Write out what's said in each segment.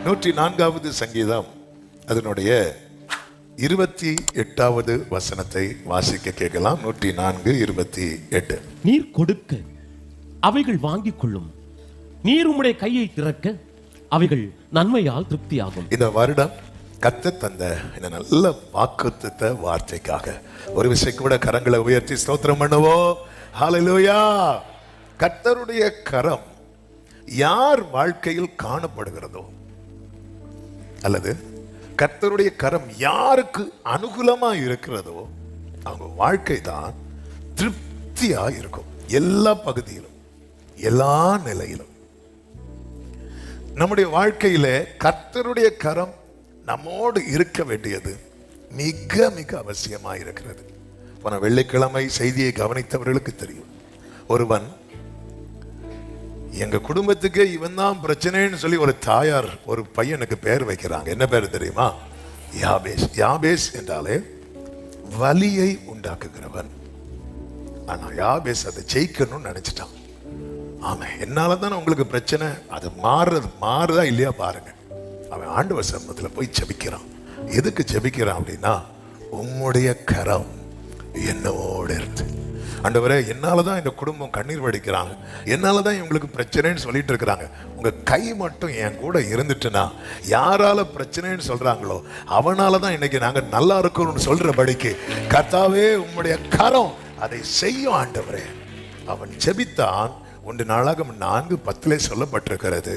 104வது சங்கீதம் அதனுடைய 28வது வசனத்தை வாசிக்க கேட்கலாம். 104:28. நீர் கொடுக்க அவைகள் வாங்கிக் கொள்ளும், நீர் உம்முடைய கையை திறக்க அவைகள் நன்மையால் திருப்தியாகும். இந்த வருடம் கர்த்தர் தந்த இந்த நல்ல வாக்குத்தத்த வார்த்தைக்காக ஒரு விஷயம் கூட கரங்களை உயர்த்தி ஸ்தோத்திரம் பண்ணுவோம். ஹல்லேலூயா. கர்த்தருடைய கரம் யார் வாழ்க்கையில் காணப்படுகிறதோ, அல்லது கர்த்தருடைய கரம் யாருக்கு அனுகூலமா இருக்கிறதோ, அவங்க வாழ்க்கை தான் திருப்தியா இருக்கும். எல்லா பகுதியிலும், எல்லா நிலையிலும். நம்முடைய வாழ்க்கையில கர்த்தருடைய கரம் நம்மோடு இருக்க வேண்டியது மிக மிக அவசியமா இருக்கிறது. போன வெள்ளிக்கிழமை செய்தியை கவனித்தவர்களுக்கு தெரியும். ஒருவன், எங்க குடும்பத்துக்கு இவன் தான் பிரச்சனைன்னு சொல்லி ஒரு தாயார் ஒரு பையனுக்கு பேர் வைக்கிறாங்க. என்ன பேர் தெரியுமா? யாபேஸ். யாபேஸ் என்றாலே வலியை உண்டாக்குகிறவன். ஆனா யாபேஸ் அதை ஜெயிக்கணும்னு நினைச்சிட்டான். ஆமா, என்னாலதான் உங்களுக்கு பிரச்சனை, அது மாறுதா இல்லையா பாருங்க. அவன் ஆண்டவர் சமூகத்துல போய் ஜெபிக்கிறான். எதுக்கு ஜெபிக்கிறான் அப்படின்னா, உம்முடைய கரம் என்னோடு இருந்து, ஆண்டவரே என்னாலதான் இந்த குடும்பம் கண்ணீர் வடிக்கிறாங்க, என்னாலதான் இவங்களுக்கு பிரச்சனைன்னு சொல்லிட்டு இருக்கிறாங்க, உங்க கை மட்டும் என் கூட இருந்துட்டுனா, யாரால பிரச்சனைன்னு சொல்றாங்களோ அவனாலதான் இன்னைக்கு நாங்க நல்லா இருக்கணும்னு சொல்றபடிக்கு கர்த்தாவே உம்முடைய கரம் அதை செய்யும் ஆண்டவரே. அவன் ஜெபித்தான். 1 நாளாகமம் 4:10 சொல்லப்பட்டிருக்கிறது,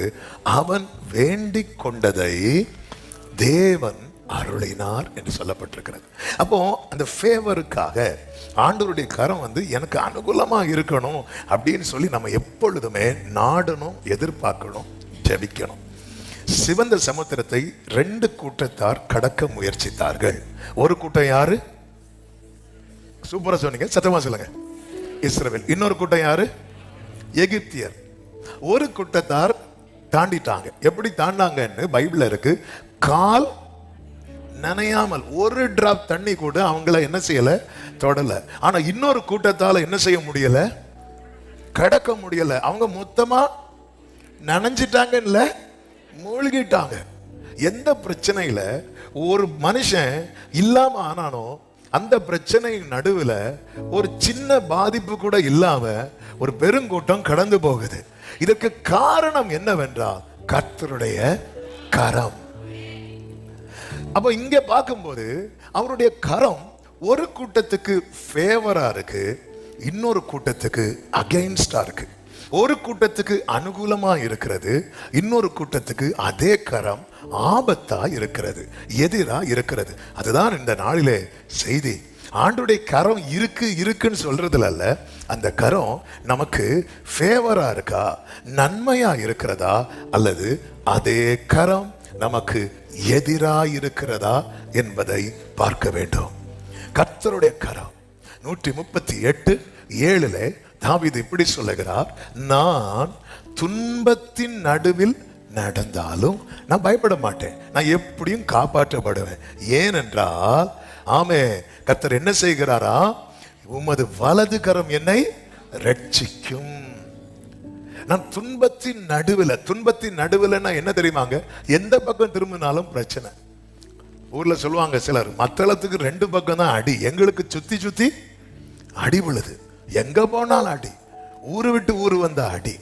அவன் வேண்டிக் கொண்டதை தேவன் அருளினார் என்று சொல்லப்பட்டிருக்கிறது. அப்போ அந்த ஃபேவருக்காக ஆண்டவருடைய கரம் எனக்கு அனுகூலமா இருக்கணும் அப்படின்னு சொல்லி நம்ம எப்பொழுதுமே நாடணும், எதிர்பார்க்கணும், ஜெபிக்கணும். சிவந்த சமுத்திரத்தை 2 கூட்டத்தார் கடக்க முயற்சித்தார்கள். ஒரு கூட்டம் யாரு? சூப்பரா சொன்னீங்க, சத்தமா சொல்லுங்க. இஸ்ரவேல். இன்னொரு கூட்டம் யாரு? எகிப்தியர். ஒரு கூட்டத்தார் தாண்டிட்டாங்க. எப்படி தாண்டாங்கன்னு பைபிள்ல இருக்கு. கால் நனையாமல், ஒரு டிராப் தண்ணி கூட அவங்கள என்ன செய்யல, தொடல. ஆனா இன்னொரு கூட்டத்தால என்ன செய்ய முடியல, கடக்க முடியல. அவங்க மொத்தமா நனைஞ்சிட்டாங்கல்ல, மூழ்கிட்டாங்க. எந்த பிரச்சனையில ஒரு மனுஷன் இல்லாம ஆனானோ, அந்த பிரச்சனை நடுவுல ஒரு சின்ன பாதிப்பு கூட இல்லாம ஒரு பெருங்கூட்டம் கடந்து போகுது. இதற்கு காரணம் என்னவென்றால் கர்த்தருடைய கரம். அப்ப இங்க பார்க்கும்போது அவருடைய கரம் ஒரு கூட்டத்துக்கு ஃபேவரா இருக்கு, இன்னொரு கூட்டத்துக்கு அகைன்ஸ்டா இருக்கு. ஒரு கூட்டத்துக்கு அனுகூலமா இருக்கிறது, இன்னொரு கூட்டத்துக்கு அதே கரம் ஆபத்தா இருக்கிறது, எதிரா இருக்கிறது. அதுதான் இந்த நாளிலே செய்தி. ஆண்டவருடைய கரம் இருக்குன்னு சொல்றதுல அல்ல, அந்த கரம் நமக்கு ஃபேவரா இருக்கா, நன்மையா இருக்கிறதா, அல்லது அதே கரம் நமக்கு எதிரா இருக்கிறதா என்பதை பார்க்க வேண்டும். கர்த்தருடைய கரம். 138:7 தாவீது இப்படி சொல்லுகிறார், நான் துன்பத்தின் நடுவில் நடந்தாலும் நான் பயப்பட மாட்டேன், நான் எப்படியும் காப்பாற்றப்படுவேன். ஏனென்றால் ஆமே, கர்த்தர் என்ன செய்கிறாரா, உமது வலது கரம் என்னை ரட்சிக்கும். நான் துன்பத்தின் நடுவில் என்ன தெரியுமாங்க, எந்த பக்கம் திரும்பினாலும் பிரச்சனை. ஊர்ல சொல்லுவாங்க சிலர், மத்தளத்துக்கு 2 பக்கம் தான் அடி, எங்களுக்கு சுத்தி சுத்தி அடி விழுது. எங்க போனாலும் அடி. ஊரு விட்டு ஊரு வந்த அடி,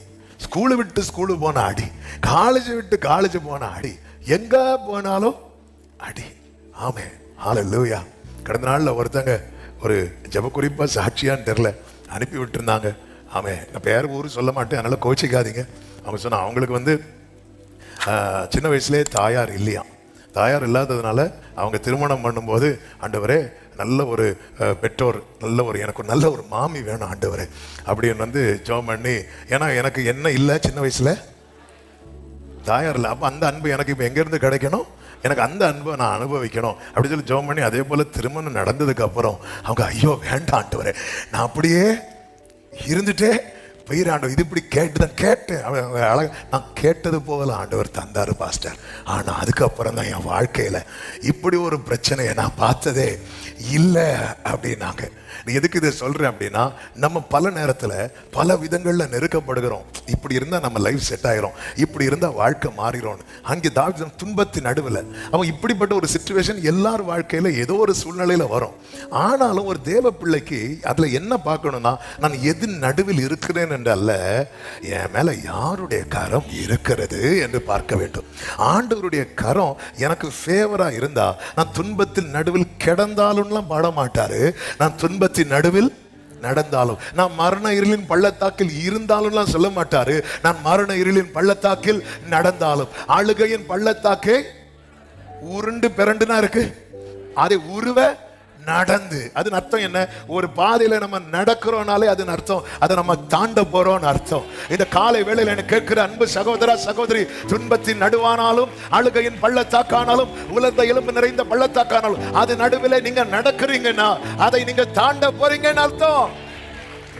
ஸ்கூலு விட்டு ஸ்கூலு போன அடி, காலேஜ் விட்டு காலேஜ் போன அடி, எங்க போனாலும் அடி. ஆமே, ஹல்லேலூயா. கடந்த நாள்ல ஒருத்தங்க ஒரு ஜெப குறிப்பா சாட்சியான்னு தெரியல அனுப்பி விட்டுருந்தாங்க. ஆமே, நான் பேர் ஊரு சொல்ல மாட்டேன், அதனால கோச்சிக்காதீங்க. அவங்க சொன்னா அவங்களுக்கு சின்ன வயசுலேயே தாயார் இல்லையா. தாயார் இல்லாததுனால அவங்க திருமணம் பண்ணும்போது, ஆண்டவரே நல்ல ஒரு பெற்றோர், எனக்கு நல்ல ஒரு மாமி வேணும் ஆண்டவரே அப்படின்னு ஜெபம் பண்ணி, ஏன்னா எனக்கு என்ன இல்லை, சின்ன வயசுல தாயார் இல்லை. அப்போ அந்த அன்பு எனக்கு இப்போ எங்கேருந்து கிடைக்கணும், எனக்கு அந்த அன்பை நான் அனுபவிக்கணும் அப்படி சொல்லி ஜெபம் பண்ணி, அதே போல் திருமணம் நடந்ததுக்கு அப்புறம் அவங்க, ஐயோ வேண்டாம் ஆண்டவரே, நான் அப்படியே இருந்துட்டே போயிடாண்டோ, இது இப்படி கேட்டேன் அழக, நான் கேட்டது போல ஆண்டவர் தந்தார் பாஸ்டர். ஆனால் அதுக்கப்புறம் தான் என் வாழ்க்கையில் இப்படி ஒரு பிரச்சனையை நான் பார்த்ததே இல்லை அப்படின்னாங்க. நீ எதுக்கு இதை சொல்றேன் அப்படின்னா, நம்ம பல நேரத்துல பல விதங்கள்ல நெருக்கப்படுகிறோம். இப்படி இருந்தா நம்ம லைஃப் செட் ஆயிரும், இப்படி இருந்தா வாழ்க்கை மாறிடும். அங்கே தாவீது துன்பத்தின் நடுவில் அவன் இப்படிப்பட்ட ஒரு சிச்சுவேஷன் எல்லார் வாழ்க்கையில ஏதோ ஒரு சூழ்நிலையில வரும். ஆனாலும் ஒரு தேவ பிள்ளைக்கு அதுல என்ன பார்க்கணும்னா, நான் எது நடுவில் இருக்கிறேன் என்று அல்ல, என் மேல யாருடைய கரம் இருக்கிறது என்று பார்க்க வேண்டும். ஆண்டவருடைய கரம் எனக்கு ஃபேவரா இருந்தா, நான் துன்பத்தின் நடுவில் கிடந்தாலும்லாம் பாட மாட்டாரு. நான் துன்பத்தின் நடுவில் நடந்தாலும், நான் மரண இருளின் பள்ளத்தாக்கில் இருந்தாலும் சொல்ல மாட்டாரு. நான் மரண இருளின் பள்ளத்தாக்கில் நடந்தாலும், அழுகையின் பள்ளத்தாக்கே உருண்டு பிறண்டுனா இருக்கு, அதை உருவ நடந்து, அதன் அர்த்தம் என்ன? ஒரு பாதையில நம்ம நடக்கிறோம்னாலே அதன் அர்த்தம் அதை நம்ம தாண்ட போறோம்னு அர்த்தம். இந்த காலை வேளையில எனக்கு கேட்கிற அன்பு சகோதரா சகோதரி, துன்பத்தின் நடுவானாலும், அழுகையின் பள்ளத்தாக்கானாலும், உலர்ந்த எலும்பு நிறைந்த பள்ளத்தாக்கானாலும், அது நடுவில் நீங்க நடக்கிறீங்கன்னா அதை நீங்க தாண்ட போறீங்கன்னு அர்த்தம்.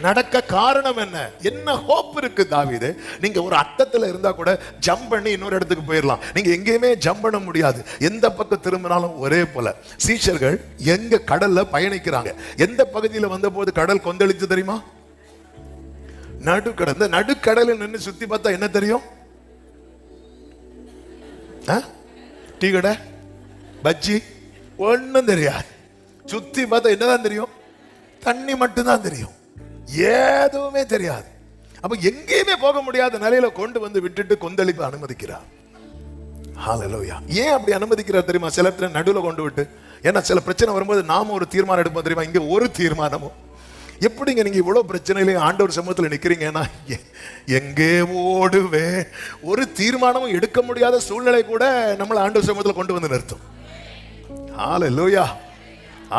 நடக்க காரணம் என்ன? என்ன ஹோப் இருக்கு தாவீது? நீங்க ஒரு அட்டத்துல இருந்தா கூட ஜம்ப் பண்ணி இன்னொரு இடத்துக்கு போயிடலாம். நீங்க எங்கேயுமே ஜம்ப் பண்ண முடியாது. எந்த பக்கம் திரும்பினாலும் ஒரே போல. சீஷர்கள் எங்க கடல்ல பயணிக்கிறாங்க, எந்த பகுதியில் வந்த போது கடல் கொந்தளித்து தெரியுமா? நடுக்கடல். இந்த நடுக்கடலில் நின்று சுத்தி பார்த்தா என்ன தெரியும்? டீ கடை, பஜ்ஜி, ஒன்னும் தெரியாது. சுத்தி பார்த்தா என்னதான் தெரியும்? தண்ணி மட்டும்தான் தெரியும், எதுவுமே தெரியாது. அப்ப எங்கேயுமே போக முடியாத நிலையில கொண்டு வந்து விட்டுட்டு கொந்தளிப்பு அனுமதிக்கிறார். ஹல்லேலூயா. ஏன் அப்படி அனுமதிக்கிறார் தெரியுமா? சில நடுவுல கொண்டு விட்டு. ஏன்னா சில பிரச்சனை வரும்போது நாம ஒரு தீர்மானம் எடுப்போம் தெரியுமா? இங்க ஒரு தீர்மானமும் எப்படிங்க நீங்க இவ்வளவு பிரச்சனையில ஆண்டவர் சமூகத்தில் நிக்கிறீங்கன்னா, எங்கே ஓடுவே? ஒரு தீர்மானமும் எடுக்க முடியாத சூழ்நிலை கூட நம்மளை ஆண்டவர் சமூகத்தில் கொண்டு வந்து நிறுத்தும். ஹல்லேலூயா.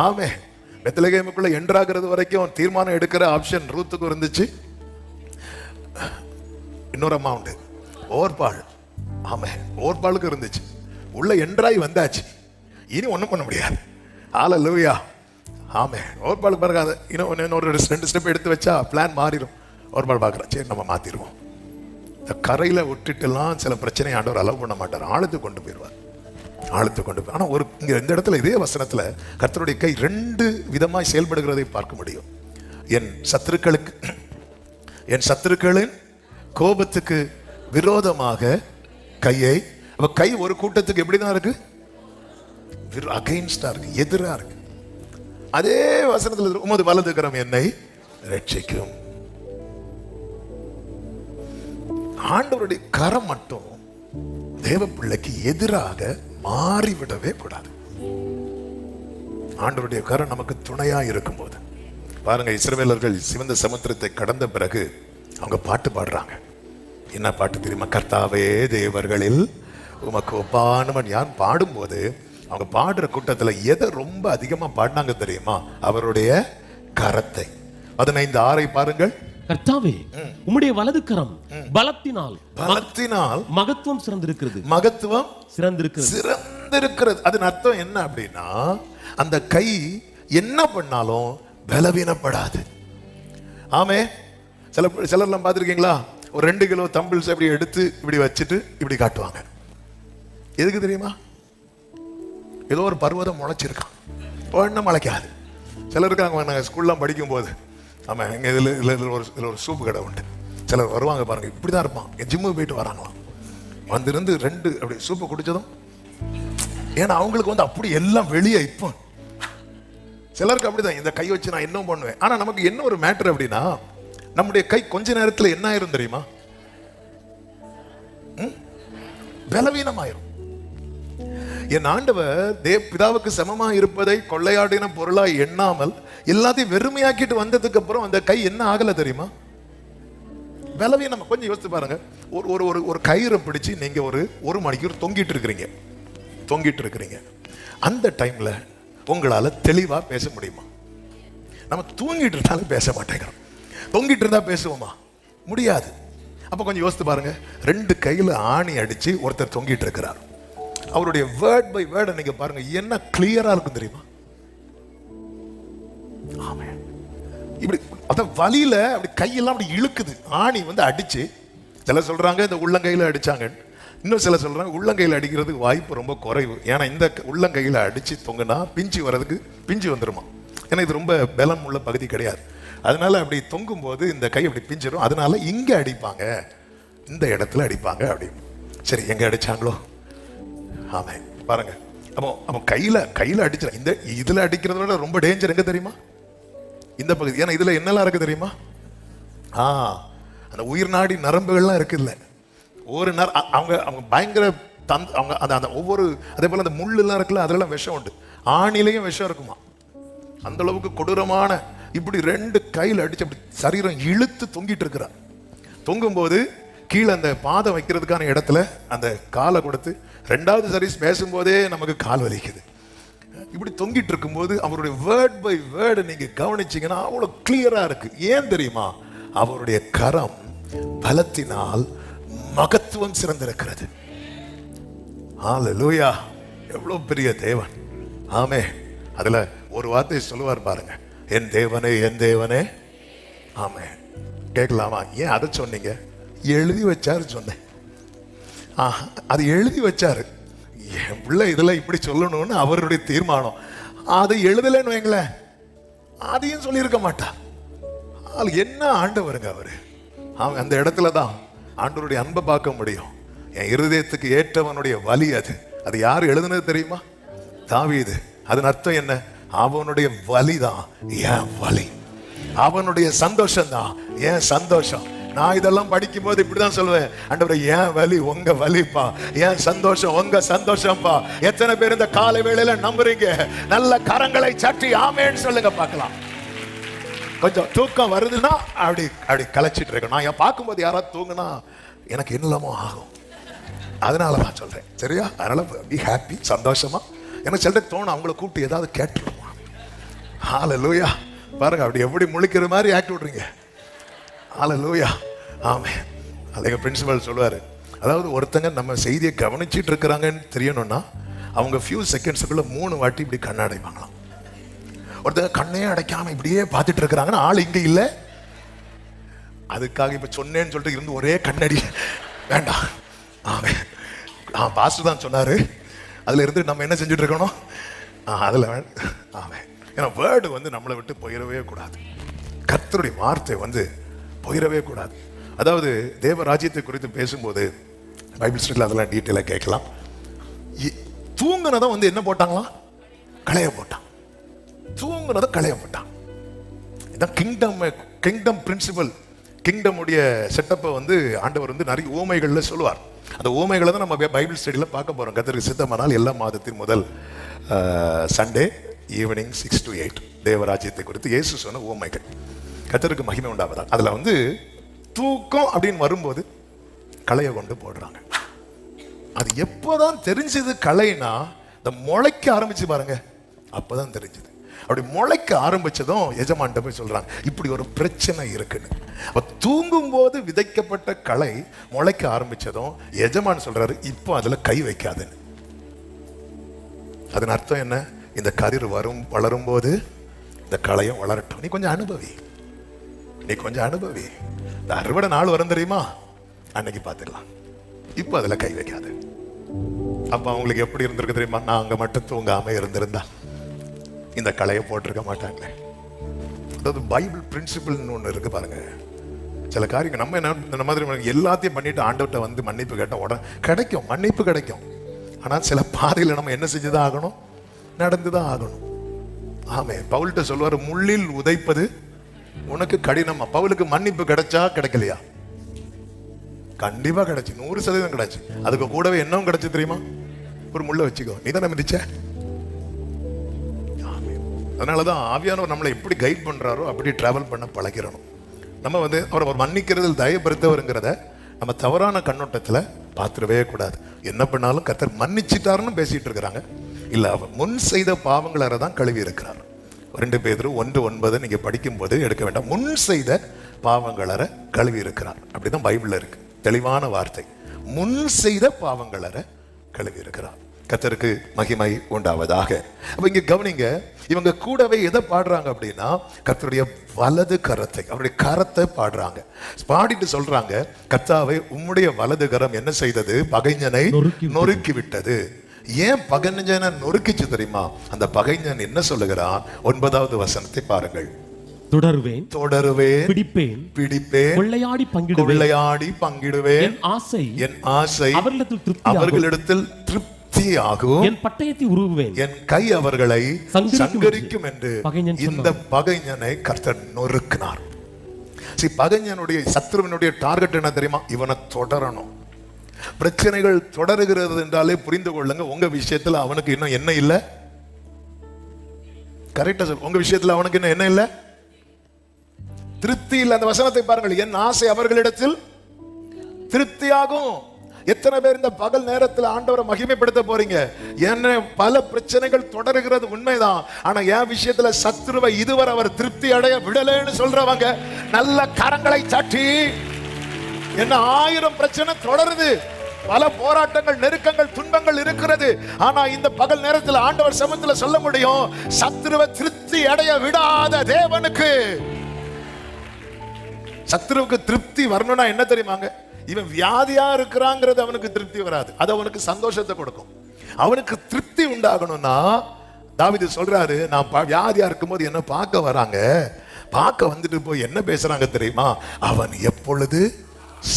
ஆமென். பெத்லகேமுக்குள்ள என்ட்ராகிறது வரைக்கும் தீர்மானம் எடுக்கிற ஆப்ஷன் ரூத்துக்கு இருந்துச்சு. இன்னொரு அம்மா உண்டு, ஓர்பாள். ஆமே, ஓர்பாளுக்கு இருந்துச்சு. உள்ள என்ட்ராய் வந்தாச்சு, இனி ஒண்ணும் பண்ண முடியாது. ஹல்லேலூயா. ஆமே. ஓர்பாள் பிறகாத இன்னொரு 2 ஸ்டெப் எடுத்து வச்சா பிளான் மாறிடும். ஓர்பாள் பார்க்குறேன், சரி நம்ம மாத்திடுவோம். இந்த கரையில விட்டுட்டுலாம் சில பிரச்சனையை ஆண்டவர் அலோவ் பண்ண மாட்டார், ஆழத்துக்கு கொண்டு போயிடுவார். ஆழத்துக்கு கொண்டு போய். ஆனா ஒரு இங்க இந்த இடத்துல இதே வசனத்துல கர்த்தருடைய கை 2 விதமாய் செயல்படுகிறதை பார்க்க முடியும். என் சத்துருக்களின் கோபத்துக்கு விரோதமாக கையை, கை ஒரு கூட்டத்துக்கு எப்படிதான் இருக்கு? அகைன்ஸ்டா இருக்கு, எதிரா இருக்கு. அதே வசனத்துல உமது வலது கரம் என்னை ரட்சிக்கும். ஆண்டவருடைய கரம் மட்டும் தேவ பிள்ளைக்கு எதிராக மாறிவிடவே கூடாது. ஆண்டவருடைய கரம் நமக்கு துணையா இருக்கும் போது பாருங்க, இஸ்ரவேலர்கள் சிவந்த சமுத்திரத்தை கடந்த பிறகு அவங்க பாட்டு பாடுறாங்க. என்ன பாட்டு தெரியுமா? கர்த்தாவே தேவர்களில் உமக்கு ஒப்பானவன் யார் பாடும்போது அவங்க பாடுற கூட்டத்துல எதை ரொம்ப அதிகமா பாடினாங்க தெரியுமா? அவருடைய கரத்தை. 15:6 பாருங்கள். கர்த்தாவே உம்முடைய வலது கரம் பலத்தினால் மகத்துவம் சிறந்திருக்கிறது. மகத்துவம் சிறந்திருக்கிறது. அதன் அர்த்தம் என்ன அப்படின்னா, அந்த கை என்ன பண்ணாலும் பலவீனப்படாது. ஆமே. சிலர்லாம் பார்த்துருக்கீங்களா? ஒரு 2 கிலோ தம்பிள்ஸ் அப்படி எடுத்து இப்படி வச்சுட்டு இப்படி காட்டுவாங்க. எதுக்கு தெரியுமா? ஏதோ ஒரு பருவதம் முளைச்சிருக்கான், ஒன்றும் முளைக்காது. சிலர் இருக்காங்க, நாங்கள் ஸ்கூல்லாம் படிக்கும் போது, ஆமாம், எங்கள் இதில் ஒரு சூப்பு கடை உண்டு. சிலர் வருவாங்க பாருங்க, இப்படி தான் இருப்பான். என் ஜிம்முக்கு போயிட்டு வராங்களாம், வந்திருந்து 2 அப்படி சூப்பை குடித்ததும், ஏன்னா அவங்களுக்கு வந்து அப்படி எல்லாம் வெளியே. இப்போ சிலருக்கு அப்படிதான், இந்த கை வச்சு நான் இன்னும் பண்ணுவேன். ஆனால் நமக்கு என்ன ஒரு மேட்டர் அப்படின்னா, நம்முடைய கை கொஞ்ச நேரத்தில் என்ன ஆயிரும் தெரியுமா? பலவீனமாயிரும். என் ஆண்டவர் பிதாவுக்கு சமமா இருப்பதை கொள்ளையாடின பொருளாய் எண்ணாமல் எல்லாத்தையும் வெறுமையாக்கிட்டு வந்ததுக்கு அப்புறம் அந்த கை என்ன ஆகல தெரியுமா? பலவீனம். கொஞ்சம் யோசித்து பாருங்க. ஒரு கயிறை பிடிச்சு நீங்க ஒரு மணிக்கு தொங்கிட்டு இருக்கிறீங்க. அந்த டைம்ல உங்களால தெளிவா பேச முடியுமா? நம்ம தூங்கிட்டு இருந்தாலும் பேச மாட்டேங்கிறோம். தொங்கிட்டு இருந்தா பேசுவோமா? முடியாது. அப்ப கொஞ்சம் யோசித்து பாருங்க. 2 கையில ஆணி அடிச்சு ஒருத்தர் தொங்கிட்டு இருக்கிறார். அவருடைய வேர்ட் பை வேர்ட் நீங்க பாருங்க, என்ன கிளியரா இருக்கும் தெரியுமா? ஆமென். இப்படி அத வலியில அப்படி கையெல்லாம் அப்படி இழுக்குது. ஆணி வந்து அடிச்சு, சில சொல்றாங்க இந்த உள்ளங்கையில அடிச்சாங்க, இன்னும் சில சொல்றாங்க உள்ளங்கையில அடிக்கிறதுக்கு வாய்ப்பு ரொம்ப குறைவு. ஏன்னா இந்த உள்ளங்கையில அடிச்சு தொங்குனா பிஞ்சு வர்றதுக்கு பிஞ்சு வந்துருமா. ஏன்னா இது ரொம்ப பலம் உள்ள பகுதி கிடையாது. அதனால அப்படி தொங்கும் போது இந்த கை அப்படி பிஞ்சிடும். அதனால இங்க அடிப்பாங்க, இந்த இடத்துல அடிப்பாங்க அப்படி. சரி, எங்க அடிச்சாங்களோ? ஆமே, பாருங்க. அப்போ அவன் கையில அடிச்சிட. இந்த இதுல அடிக்கிறத விட ரொம்ப டேஞ்சர் எங்க தெரியுமா? இந்த பகுதி. ஏன்னா இதுல என்னெல்லாம் இருக்கு தெரியுமா? அந்த உயிர் நாடி நரம்புகள்லாம் இருக்குல்ல. ஒரு அவங்க அவங்க பயங்கர அவங்க அந்த ஒவ்வொரு, அதே போல அந்த முள்ளெல்லாம் இருக்குல்ல, அதெல்லாம் விஷம் உண்டு. ஆணிலையும் விஷம் இருக்குமா. அந்த அளவுக்கு கொடூரமான. இப்படி 2 கையில் அடிச்சு அப்படி சரீரம் இழுத்து தொங்கிட்டு இருக்கிறார். தொங்கும் போது கீழே அந்த பாதம் வைக்கிறதுக்கான இடத்துல அந்த காலை கொடுத்து 2வது சர்வீஸ் பேசும்போதே நமக்கு கால் வலிக்குது. இப்படி தொங்கிட்டு இருக்கும்போது அவருடைய வேர்ட் பை வேர்டு நீங்க கவனிச்சீங்கன்னா அவ்வளவு கிளியரா இருக்கு. ஏன் தெரியுமா? அவருடைய கரம் பலத்தினால் மகத்துவம் சிறந்திருக்கிறது. ஹல்லேலூயா! எவ்வளவு பெரிய தேவன். ஆமே. அதுல ஒரு வார்த்தை சொல்லுவார் பாருங்க, என் தேவனே, என் தேவனே. ஆமே. கேட்கலாமா? ஏன் அதை சொன்னீங்க? எழுதி வச்சாரு சொன்னேன். அது எழுதி வச்சாரு. என் பிள்ளை இதெல்லாம் இப்படி சொல்லணும்னு அவருடைய தீர்மானம். அதை எழுதலைன்னு வைங்களேன், அதையும் சொல்லியிருக்க மாட்டா. என்ன ஆண்டவருங்க அவரு. அந்த இடத்துல தான் ஆண்டவருடைய அன்பை பார்க்க முடியும். என் இருதயத்துக்கு ஏற்றவனுடைய வலி அது. அது யார் எழுதுனது தெரியுமா? தாவீது. அதன் அர்த்தம் என்ன? அவனுடைய வலிதான் என் வலி, அவனுடைய சந்தோஷம் தான் என் சந்தோஷம். நான் இதெல்லாம் படிக்கும் போது இப்படிதான் சொல்லுவேன், ஆண்டவரே என் வலி உங்க வலிப்பா, என் சந்தோஷம் உங்க சந்தோஷம்பா. எத்தனை பேர் இந்த காலை வேளையில நம்புறீங்க? நல்ல கரங்களை சற்றி ஆமேன்னு சொல்லுங்க பார்க்கலாம். கொஞ்சம் தூக்கம் வருதுன்னா அப்படி அப்படி கலைச்சிட்டு இருக்கணும். நான் பார்க்கும்போது யாராவது தூங்குனா எனக்கு என்னலாமோ ஆகும். அதனால நான் சொல்றேன், சரியா? அதனால பி ஹாப்பி, சந்தோஷமா. எனக்கு சில தோணும் அவங்கள கூப்பிட்டு ஏதாவது கேட்டுருவோம். ஹல்லேலூயா! பாருங்க, அப்படி எப்படி முழிக்கிற மாதிரி ஆக்ட் விடுறீங்க. ஹல்லேலூயா! ஆமே. எங்க பிரின்சிபல் சொல்லுவாரு, அதாவது ஒருத்தங்க நம்ம செய்தியை கவனிச்சிட்டு இருக்கிறாங்கன்னு தெரியணும்னா அவங்க ஃபியூ செகண்ட்ஸுக்குள்ள 3 வாட்டி இப்படி கண்ணடைவாங்களாம். ஒருத்தங்க கண்ணையே அடைக்காம இப்படியே பார்த்துட்டு இருக்கிறாங்கன்னா ஆள் இங்க இல்ல. அதுக்காக இப்ப சொன்னேன்னு சொல்லிட்டு இருந்து ஒரே கண்ணடி வேண்டாம். ஆமே. பாஸ்டர் தான் சொன்னாரு, அதுல இருந்து நம்ம என்ன செஞ்சுட்டு இருக்கணும்? அதுல ஆமே. ஏன்னா வேர்டு வந்து நம்மளை விட்டு போயிடவே கூடாது. கர்த்தருடைய வார்த்தை வந்து போயிடவே கூடாது. அதாவது தேவ ராஜ்யத்தை குறித்து பேசும்போது பைபிள் ஸ்டடியில் அதெல்லாம் டீட்டெயிலாக கேட்கலாம். தூங்குனதை வந்து என்ன போட்டாங்களாம்? களைய போட்டான். தூங்குனதை களைய போட்டான். இதான் கிங்டம் பிரின்சிபல். கிங்டம் உடைய செட்டப்பை வந்து ஆண்டவர் வந்து நிறைய ஊமைகள்ல சொல்லுவார். அந்த ஊமைகளை தான் நம்ம பைபிள் ஸ்டடியில் பார்க்க போறோம். கர்த்தருக்கு சித்தமானால் எல்லா மாதத்தின் முதல் சண்டே ஈவினிங் 6 to 8 தேவராஜ்யத்தை குறித்து இயேசு சொன்ன ஊமைகள். கர்த்தருக்கு மகிமை உண்டாவதா. அதுல வந்து தூக்கம் அப்படின்னு வரும்போது களைய கொண்டு போடுறாங்க. அது எப்போதான் தெரிஞ்சது களைனா? இந்த முளைக்க ஆரம்பிச்சு பாருங்க, அப்பதான் தெரிஞ்சது. அப்படி முளைக்க ஆரம்பிச்சதும் எஜமான்ட்ட போய் சொல்றாங்க, இப்படி ஒரு பிரச்சனை இருக்குன்னு. அப்ப தூங்கும் போது விதைக்கப்பட்ட களை முளைக்க ஆரம்பிச்சதும் எஜமான் சொல்றாரு, இப்போ அதுல கை வைக்காதுன்னு. அதன் அர்த்தம் என்ன? இந்த கதிர் வளரும் போது இந்த களையும் வளரட்டும், நீ கொஞ்சம் அனுபவி, நீ கொஞ்சம் அனுபவி. இந்த அறுவடை நாள் வரும் தெரியுமா? அன்னைக்கு பார்த்துக்கலாம். இப்போ அதுல கை வைக்காது. அப்ப அவங்களுக்கு எப்படி இருந்திருக்கு தெரியுமா? நான் அங்க மட்டும் தூங்காம இருந்திருந்தா இந்த களையை போட்டிருக்க மாட்டாங்களே. அதாவது பைபிள் பிரின்சிபிள்னு ஒன்று இருக்கு பாருங்க. சில காரியங்கள் நம்ம என்ன இந்த மாதிரி எல்லாத்தையும் பண்ணிட்டு ஆண்டவர்கிட்ட வந்து மன்னிப்பு கேட்ட உடனே கிடைக்கும், மன்னிப்பு கிடைக்கும். ஆனால் சில பாதையில் நம்ம என்ன செஞ்சுதான் ஆகணும்? நடந்துதான் ஆகணும். ஆமே. பவுல்கிட்ட சொல்லுவார், முள்ளில் உதைப்பது உனக்கு கடினமா. பவுலுக்கு மன்னிப்பு கிடைச்சா கிடைக்கலையா? கண்டிப்பா கிடைச்சு, 100% கிடைச்சு. அதுக்கு கூடவே என்னவும் கிடைச்சு தெரியுமா? ஒரு முள்ள வச்சுக்கோ, நீ தானே மிதிச்ச. அதனாலதான் ஆவியானவர் நம்மளை எப்படி கைட் பண்றாரோ அப்படி டிராவல் பண்ண பழகிறணும். நம்ம வந்து அவரை ஒரு மன்னிக்கிறதில் தயப்படுத்தவருங்கிறத நம்ம தவறான கண்ணோட்டத்துல பார்த்துடவே கூடாது. என்ன பண்ணாலும் கர்த்தர் மன்னிச்சிட்டாருன்னு பேசிட்டு இருக்கிறாங்க. இல்ல, அவர் முன் செய்த பாவங்களை தான் கழுவி இருக்கிறார். 2 பேதுரு 1:9 நீங்க படிக்கும் போது எடுக்க வேண்டாம். முன் செய்த பாவங்களற கழுவி இருக்கிறார். அப்படிதான் பைபிள்ல இருக்கு, தெளிவான வார்த்தை. முன் செய்த பாவங்களற கழுவி இருக்கிறார். கர்த்தருக்கு மகிமை உண்டாவதாக. அப்ப இங்க கவனிங்க, இவங்க கூடவே எதை பாடுறாங்க அப்படின்னா கர்த்தருடைய வலது கரத்தை, அவருடைய கரத்தை பாடுறாங்க. பாடிட்டு சொல்றாங்க, கர்த்தாவே உம்முடைய வலது கரம் என்ன செய்தது? பகைஞனை நொறுக்கி விட்டது. ஏன் பகைஞனை நொறுக்கிச்சு தெரியுமா? அந்த பகைஞன் என்ன சொல்லுகிறான்? 9வது வசனத்தை பாருங்கள். தொடருவேன், தொடருவேன், பிடிப்பேன், பிடிப்பேன், கொள்ளையாடி பங்கிடுவேன், கொள்ளையாடி பங்கிடுவேன். என் ஆசை அவர்களிடத்தில் திருப்தியாகும். என் பட்டயத்தை உருவுவேன், என் கை அவர்களை சங்கரிக்கும் என்று இந்த பகைஞனை கர்த்தர் நொறுக்கினார். பகைஞனுடைய, சத்ருவனுடைய டார்கெட் என்ன தெரியுமா? இவனை தொடரணும். பிரச்சனைகள் தொடருகிறது என்றாலே புரிந்து கொள்ளுங்க, உங்க விஷயத்துல அவனுக்கு இன்னும் என்ன இல்ல? கரெக்டா சொல். உங்க விஷயத்துல அவனுக்கு இன்னும் என்ன இல்ல? திருப்தி இல்ல. அந்த வசனத்தை பாருங்கள். என் ஆசை அவர்களிடத்தில் திருப்தியாகும். எத்தனை பேர் இந்த பகல் நேரத்தில் ஆண்டவரை மகிமைப்படுத்த போறீங்க? என்ன பல பிரச்சனைகள் தொடருகிறது உண்மைதான். ஆனா என் விஷயத்துல சத்ருவை இதுவரை அவர் திருப்தி அடைய விடலன்னு சொல்றவங்க நல்ல கரங்களை சாட்டி, என்ன 1000 பிரச்சனை தொடருது, பல போராட்டங்கள், நெருக்கங்கள், துன்பங்கள் இருக்கிறது. ஆனா இந்த பகல் நேரத்தில் ஆண்டவர் சமத்துல சொல்ல முடியும், சத்ருவை திருப்தி அடைய விடாத தேவனுக்கு. சத்ருவுக்கு திருப்தி வரணும்னா என்ன தெரியுமாங்க? இவன் வியாதியா இருக்கிறாங்கிறது அவனுக்கு திருப்தி வராது. அது அவனுக்கு சந்தோஷத்தை கொடுக்கும். அவனுக்கு திருப்தி உண்டாகணும்னா தாவீது சொல்றாரு, நான் வியாதியா இருக்கும்போது என்ன பார்க்க வராங்க, பார்க்க வந்துட்டு போய் என்ன பேசுறாங்க தெரியுமா? அவன் எப்பொழுது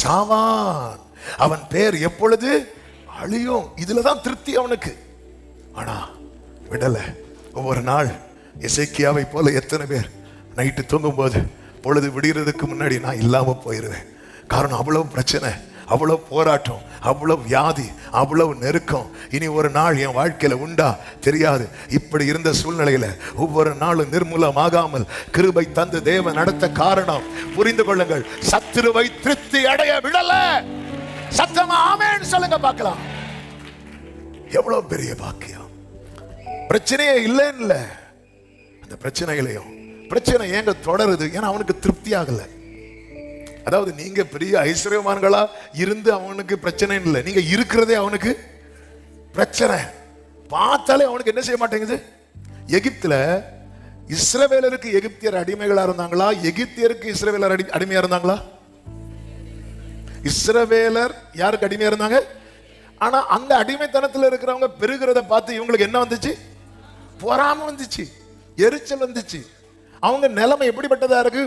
சாவான், அவன் பேர் எப்பொழுது அழியும். இதுலதான் திருப்தி அவனுக்கு. ஆனா விடல. ஒவ்வொரு நாள் எசேக்கியாவை போல எத்தனை பேர் நைட்டு தூங்கும் போது பொழுது விடுகிறதுக்கு முன்னாடி நான் இல்லாம போயிருவேன். காரணம் அவ்வளவு பிரச்சனை, அவ்வளவு போராட்டம், அவ்வளவு வியாதி, அவ்வளவு நெருக்கம். இனி ஒரு நாள் என் வாழ்க்கையில உண்டா தெரியாது. இப்படி இருந்த சூழ்நிலையில ஒவ்வொரு நாளும் நிர்மூலமாகாமல் கிருபை தந்து தேவன் நடத்த காரணம் புரிந்து கொள்ளுங்கள். சத்துருவை திருப்தி அடைய விடல. சத்தமா ஆமென் சொல்லுங்க பார்க்கலாம். எவ்வளவு பெரிய பாக்கியம். பிரச்சனையே இல்லைன்னு இல்ல, அந்த பிரச்சனைகளையும் பிரச்சனை ஏங்க தொடருது? ஏன்னா அவனுக்கு திருப்தி ஆகல. அதாவது நீங்க பெரிய ஐஸ்வர்யவான்களா இருந்து அவனுக்கு பிரச்சனை இல்லை, நீங்க இருக்கிறதே அவனுக்கு பிரச்சனை. பார்த்தாலே அவனுக்கு என்ன செய்ய மாட்டேங்குது? எகிப்துல இஸ்ரவேலருக்கு எகிப்தியர் அடிமைகளா இருந்தாங்களா? எகிப்தியருக்கு இஸ்ரவேலர் அடிமையா இருந்தாங்களா? இஸ்ரவேலர் யாருக்கு அடிமையா இருந்தாங்க? ஆனா அந்த அடிமைத்தனத்தில் இருக்கிறவங்க பெருகிறத பார்த்து இவங்களுக்கு என்ன வந்துச்சு? பொறாம வந்துச்சு, எரிச்சல் வந்துச்சு. அவங்க நிலைமை எப்படிப்பட்டதா இருக்கு?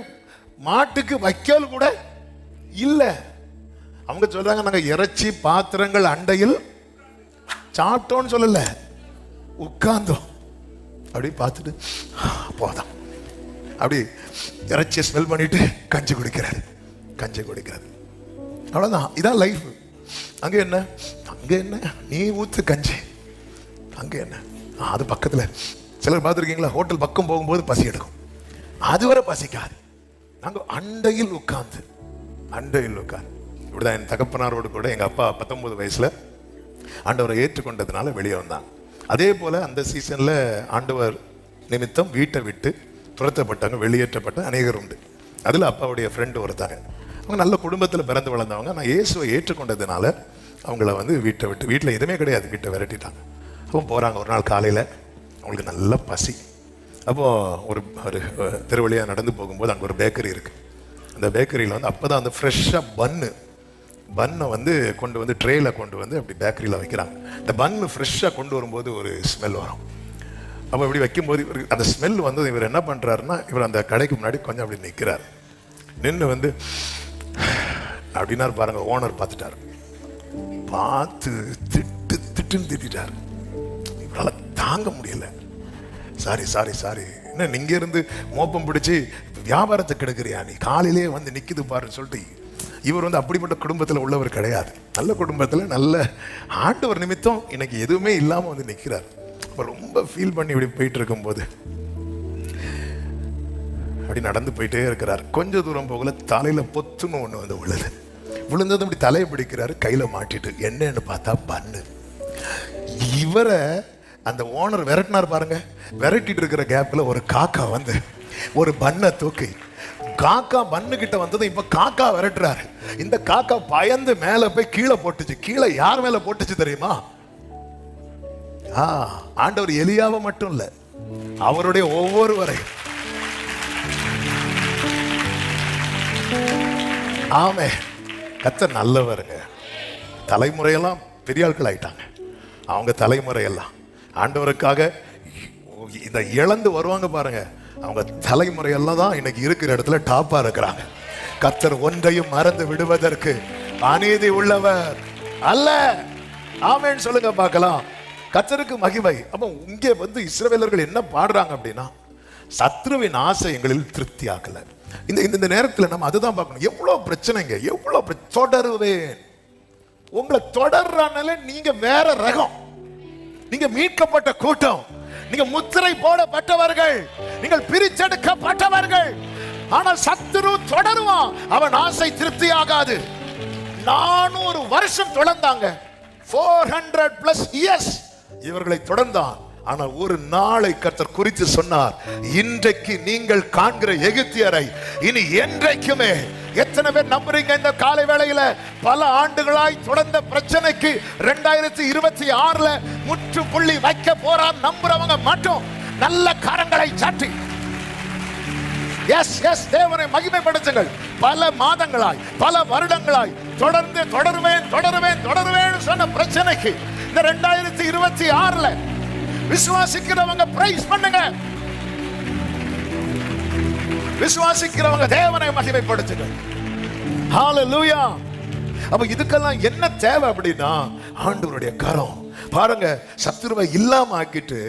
மாட்டுக்கு வைக்கோல் கூட இல்ல. அவங்க சொல்றாங்க, நாங்க இறைச்சி பாத்திரங்கள் அண்டையில் சாப்பிட்டோம்னு சொல்லல, உட்கார்ந்தோம். அப்படி பார்த்துட்டு போதும், அப்படி இறைச்சியை ஸ்மெல் பண்ணிட்டு கஞ்சி குடிக்கிறாரு, கஞ்சி குடிக்கிறாரு. அவ்வளவுதான். இதான் லைஃப். அங்க என்ன, அங்க என்ன, நீ ஊத்து கஞ்சி, அங்க என்ன. அது பக்கத்துல சிலர் பார்த்துருக்கீங்களா, ஹோட்டல் பக்கம் போகும்போது பசி எடுக்கும், அதுவரை பசிக்காது. நாங்க அண்டையில் உட்கார்ந்து, அண்டையில் உட்கார்ந்து. இப்படிதான் என் தகப்பனாரோடு கூட எங்க அப்பா 19 வயசுல ஆண்டவரை ஏற்றுக்கொண்டதுனால வெளியே வந்தாங்க. அதே போல அந்த சீசன்ல ஆண்டவர் நிமித்தம் வீட்டை விட்டு துரத்தப்பட்டாங்க, வெளியேற்றப்பட்ட அநேகர் உண்டு. அதுல அப்பாவுடைய ஃப்ரெண்டு ஒருத்தாங்க. அவங்க நல்ல குடும்பத்தில் பிறந்து வளர்ந்தவங்க. நான் இயேசுவை ஏற்றுக்கொண்டதுனால அவங்கள வந்து வீட்டை விட்டு, வீட்டில் எதுவுமே கிடையாது, வீட்டை விரட்டிட்டாங்க. அப்போ போறாங்க. ஒரு நாள் காலையில அவங்களுக்கு நல்ல பசி. அப்போது ஒரு தெருவழியாக நடந்து போகும்போது அங்கே ஒரு பேக்கரி இருக்குது. அந்த பேக்கரியில் வந்து அப்போ தான் அந்த ஃப்ரெஷ்ஷாக பன்னை வந்து கொண்டு வந்து ட்ரேயில் கொண்டு வந்து அப்படி பேக்கரியில் வைக்கிறாங்க. இந்த பன்னு ஃப்ரெஷ்ஷாக கொண்டு வரும்போது ஒரு ஸ்மெல் வரும். அப்போ இப்படி வைக்கும்போது இவர் அந்த ஸ்மெல் வந்து இவர் என்ன பண்ணுறாருன்னா, இவர் அந்த கடைக்கு முன்னாடி கொஞ்சம் அப்படி நிற்கிறார். நின்று வந்து அப்படின்னாரு பாருங்க. ஓனர் பார்த்துட்டார், பார்த்து திட்டுன்னு திட்டார். இவரால் தாங்க முடியல. சாரி சாரி சாரி, என்ன நீங்க இருந்து மோப்பம் பிடிச்சி வியாபாரத்தை கெடுக்கிறியா, நீ காலையிலே வந்து நிக்குது பாருன்னு சொல்லிட்டு. இவர் வந்து அப்படிப்பட்ட குடும்பத்தில் உள்ளவர் கிடையாது. நல்ல குடும்பத்தில் நல்ல ஆண்டவர் நிமித்தம் இன்னைக்கு எதுவுமே இல்லாமல் வந்து நிற்கிறார். அப்போ ரொம்ப ஃபீல் பண்ணி இப்படி போயிட்டு இருக்கும்போது அப்படி நடந்து போயிட்டே இருக்கிறார். கொஞ்சம் தூரம் போகல தலையில பொத்துன்னு ஒன்று வந்து விழுது. விழுந்ததும் அப்படி தலையை பிடிக்கிறாரு, கையில மாட்டிட்டு. என்னன்னு பார்த்தா பன்னு. இவரை அந்த ஓனர் விரட்டினார் பாருங்க. விரட்டிட்டு இருக்கிற கேப்ல ஒரு காக்கா வந்து ஒரு பன்னை தூக்கி, காக்கா பன்னு கிட்ட வந்தது. இப்ப காக்கா விரட்டுறாரு. இந்த காக்கா பயந்து மேல போய் கீழே போட்டுச்சு. கீழே யார் மேல போட்டுச்சு தெரியுமா? ஆண்டவர் எலியாவை மட்டும் இல்ல, அவருடைய ஒவ்வொருவரையும். ஆமே, கர்த்தர் நல்லவருங்க. தலைமுறையெல்லாம் பெரிய ஆட்கள் ஆயிட்டாங்க. அவங்க தலைமுறை எல்லாம் ஆண்டவருக்காக இந்த இழந்து வருவாங்க பாருங்க, அவங்க தலைமுறையெல்லாம் தான் இன்னைக்கு இருக்கிற இடத்துல டாப்பா இருக்கிறாங்க. கர்த்தர் ஒன்றையும் மறந்து விடுவதற்கு அநீதி உள்ளவர் அல்ல. ஆமென் சொல்லுங்க பார்க்கலாம். கர்த்தருக்கு மகிமை. அப்ப இங்கே வந்து இஸ்ரவேலர்கள் என்ன பாடுறாங்க அப்படின்னா, சத்ருவின் ஆசை எங்களில் திருப்தி ஆகல. இந்த நேரத்தில் நம்ம அதுதான் பார்க்கணும். எவ்வளவு பிரச்சனைங்க, எவ்வளவு தொடருவேன். உங்களை தொடர்றானால நீங்க வேற ரகம், நீங்க மீட்கப்பட்ட கூட்டம், நீங்க முத்திரை போடப்பட்டவர்கள், நீங்கள் பிரிச்செடுக்கப்பட்டவர்கள். ஆனால் சத்துரு தொடருவான், அவன் ஆசை திருப்தி ஆகாது. 400 வருஷம் தொடர்ந்தாங்க, 400+ years இவர்களை தொடர்ந்தான். ஆனால் ஒரு நாளை கர்த்தர் குறித்து சொன்னார், இன்றைக்கு நீங்கள் காண்கிற எகிப்தியரை இனி என்றைக்குமே. எத்தனை பேர் நம்புறீங்க இந்த காலை வேளையில பல ஆண்டுகளாய் தொடர்ந்த பிரச்சனைக்கு 2026ல முற்றுப்புள்ளி வைக்க போறார் நம்புறவங்க மட்டும் நல்ல கரங்களை சாட்டி எஸ் எஸ் தேவனை மகிமைப்படுத்துங்கள். பல மாதங்களாய் பல வருடங்களாய் தொடர்ந்து தொடருவேன் சொன்ன பிரச்சனைக்கு இந்த 2026ல விசுவாசிக்கிறவங்க பிரைஸ் பண்ணுங்க, விசுவாசிக்கிறவங்க தேவனை மகிமைப்படுத்துங்க. ஹalleluya. அப்ப இதுக்கெல்லாம் என்ன தேவை அப்படின்னா ஆண்டவருடைய கரம். பாருங்க, சத்துருவை இல்லாம ஆக்கிட்டு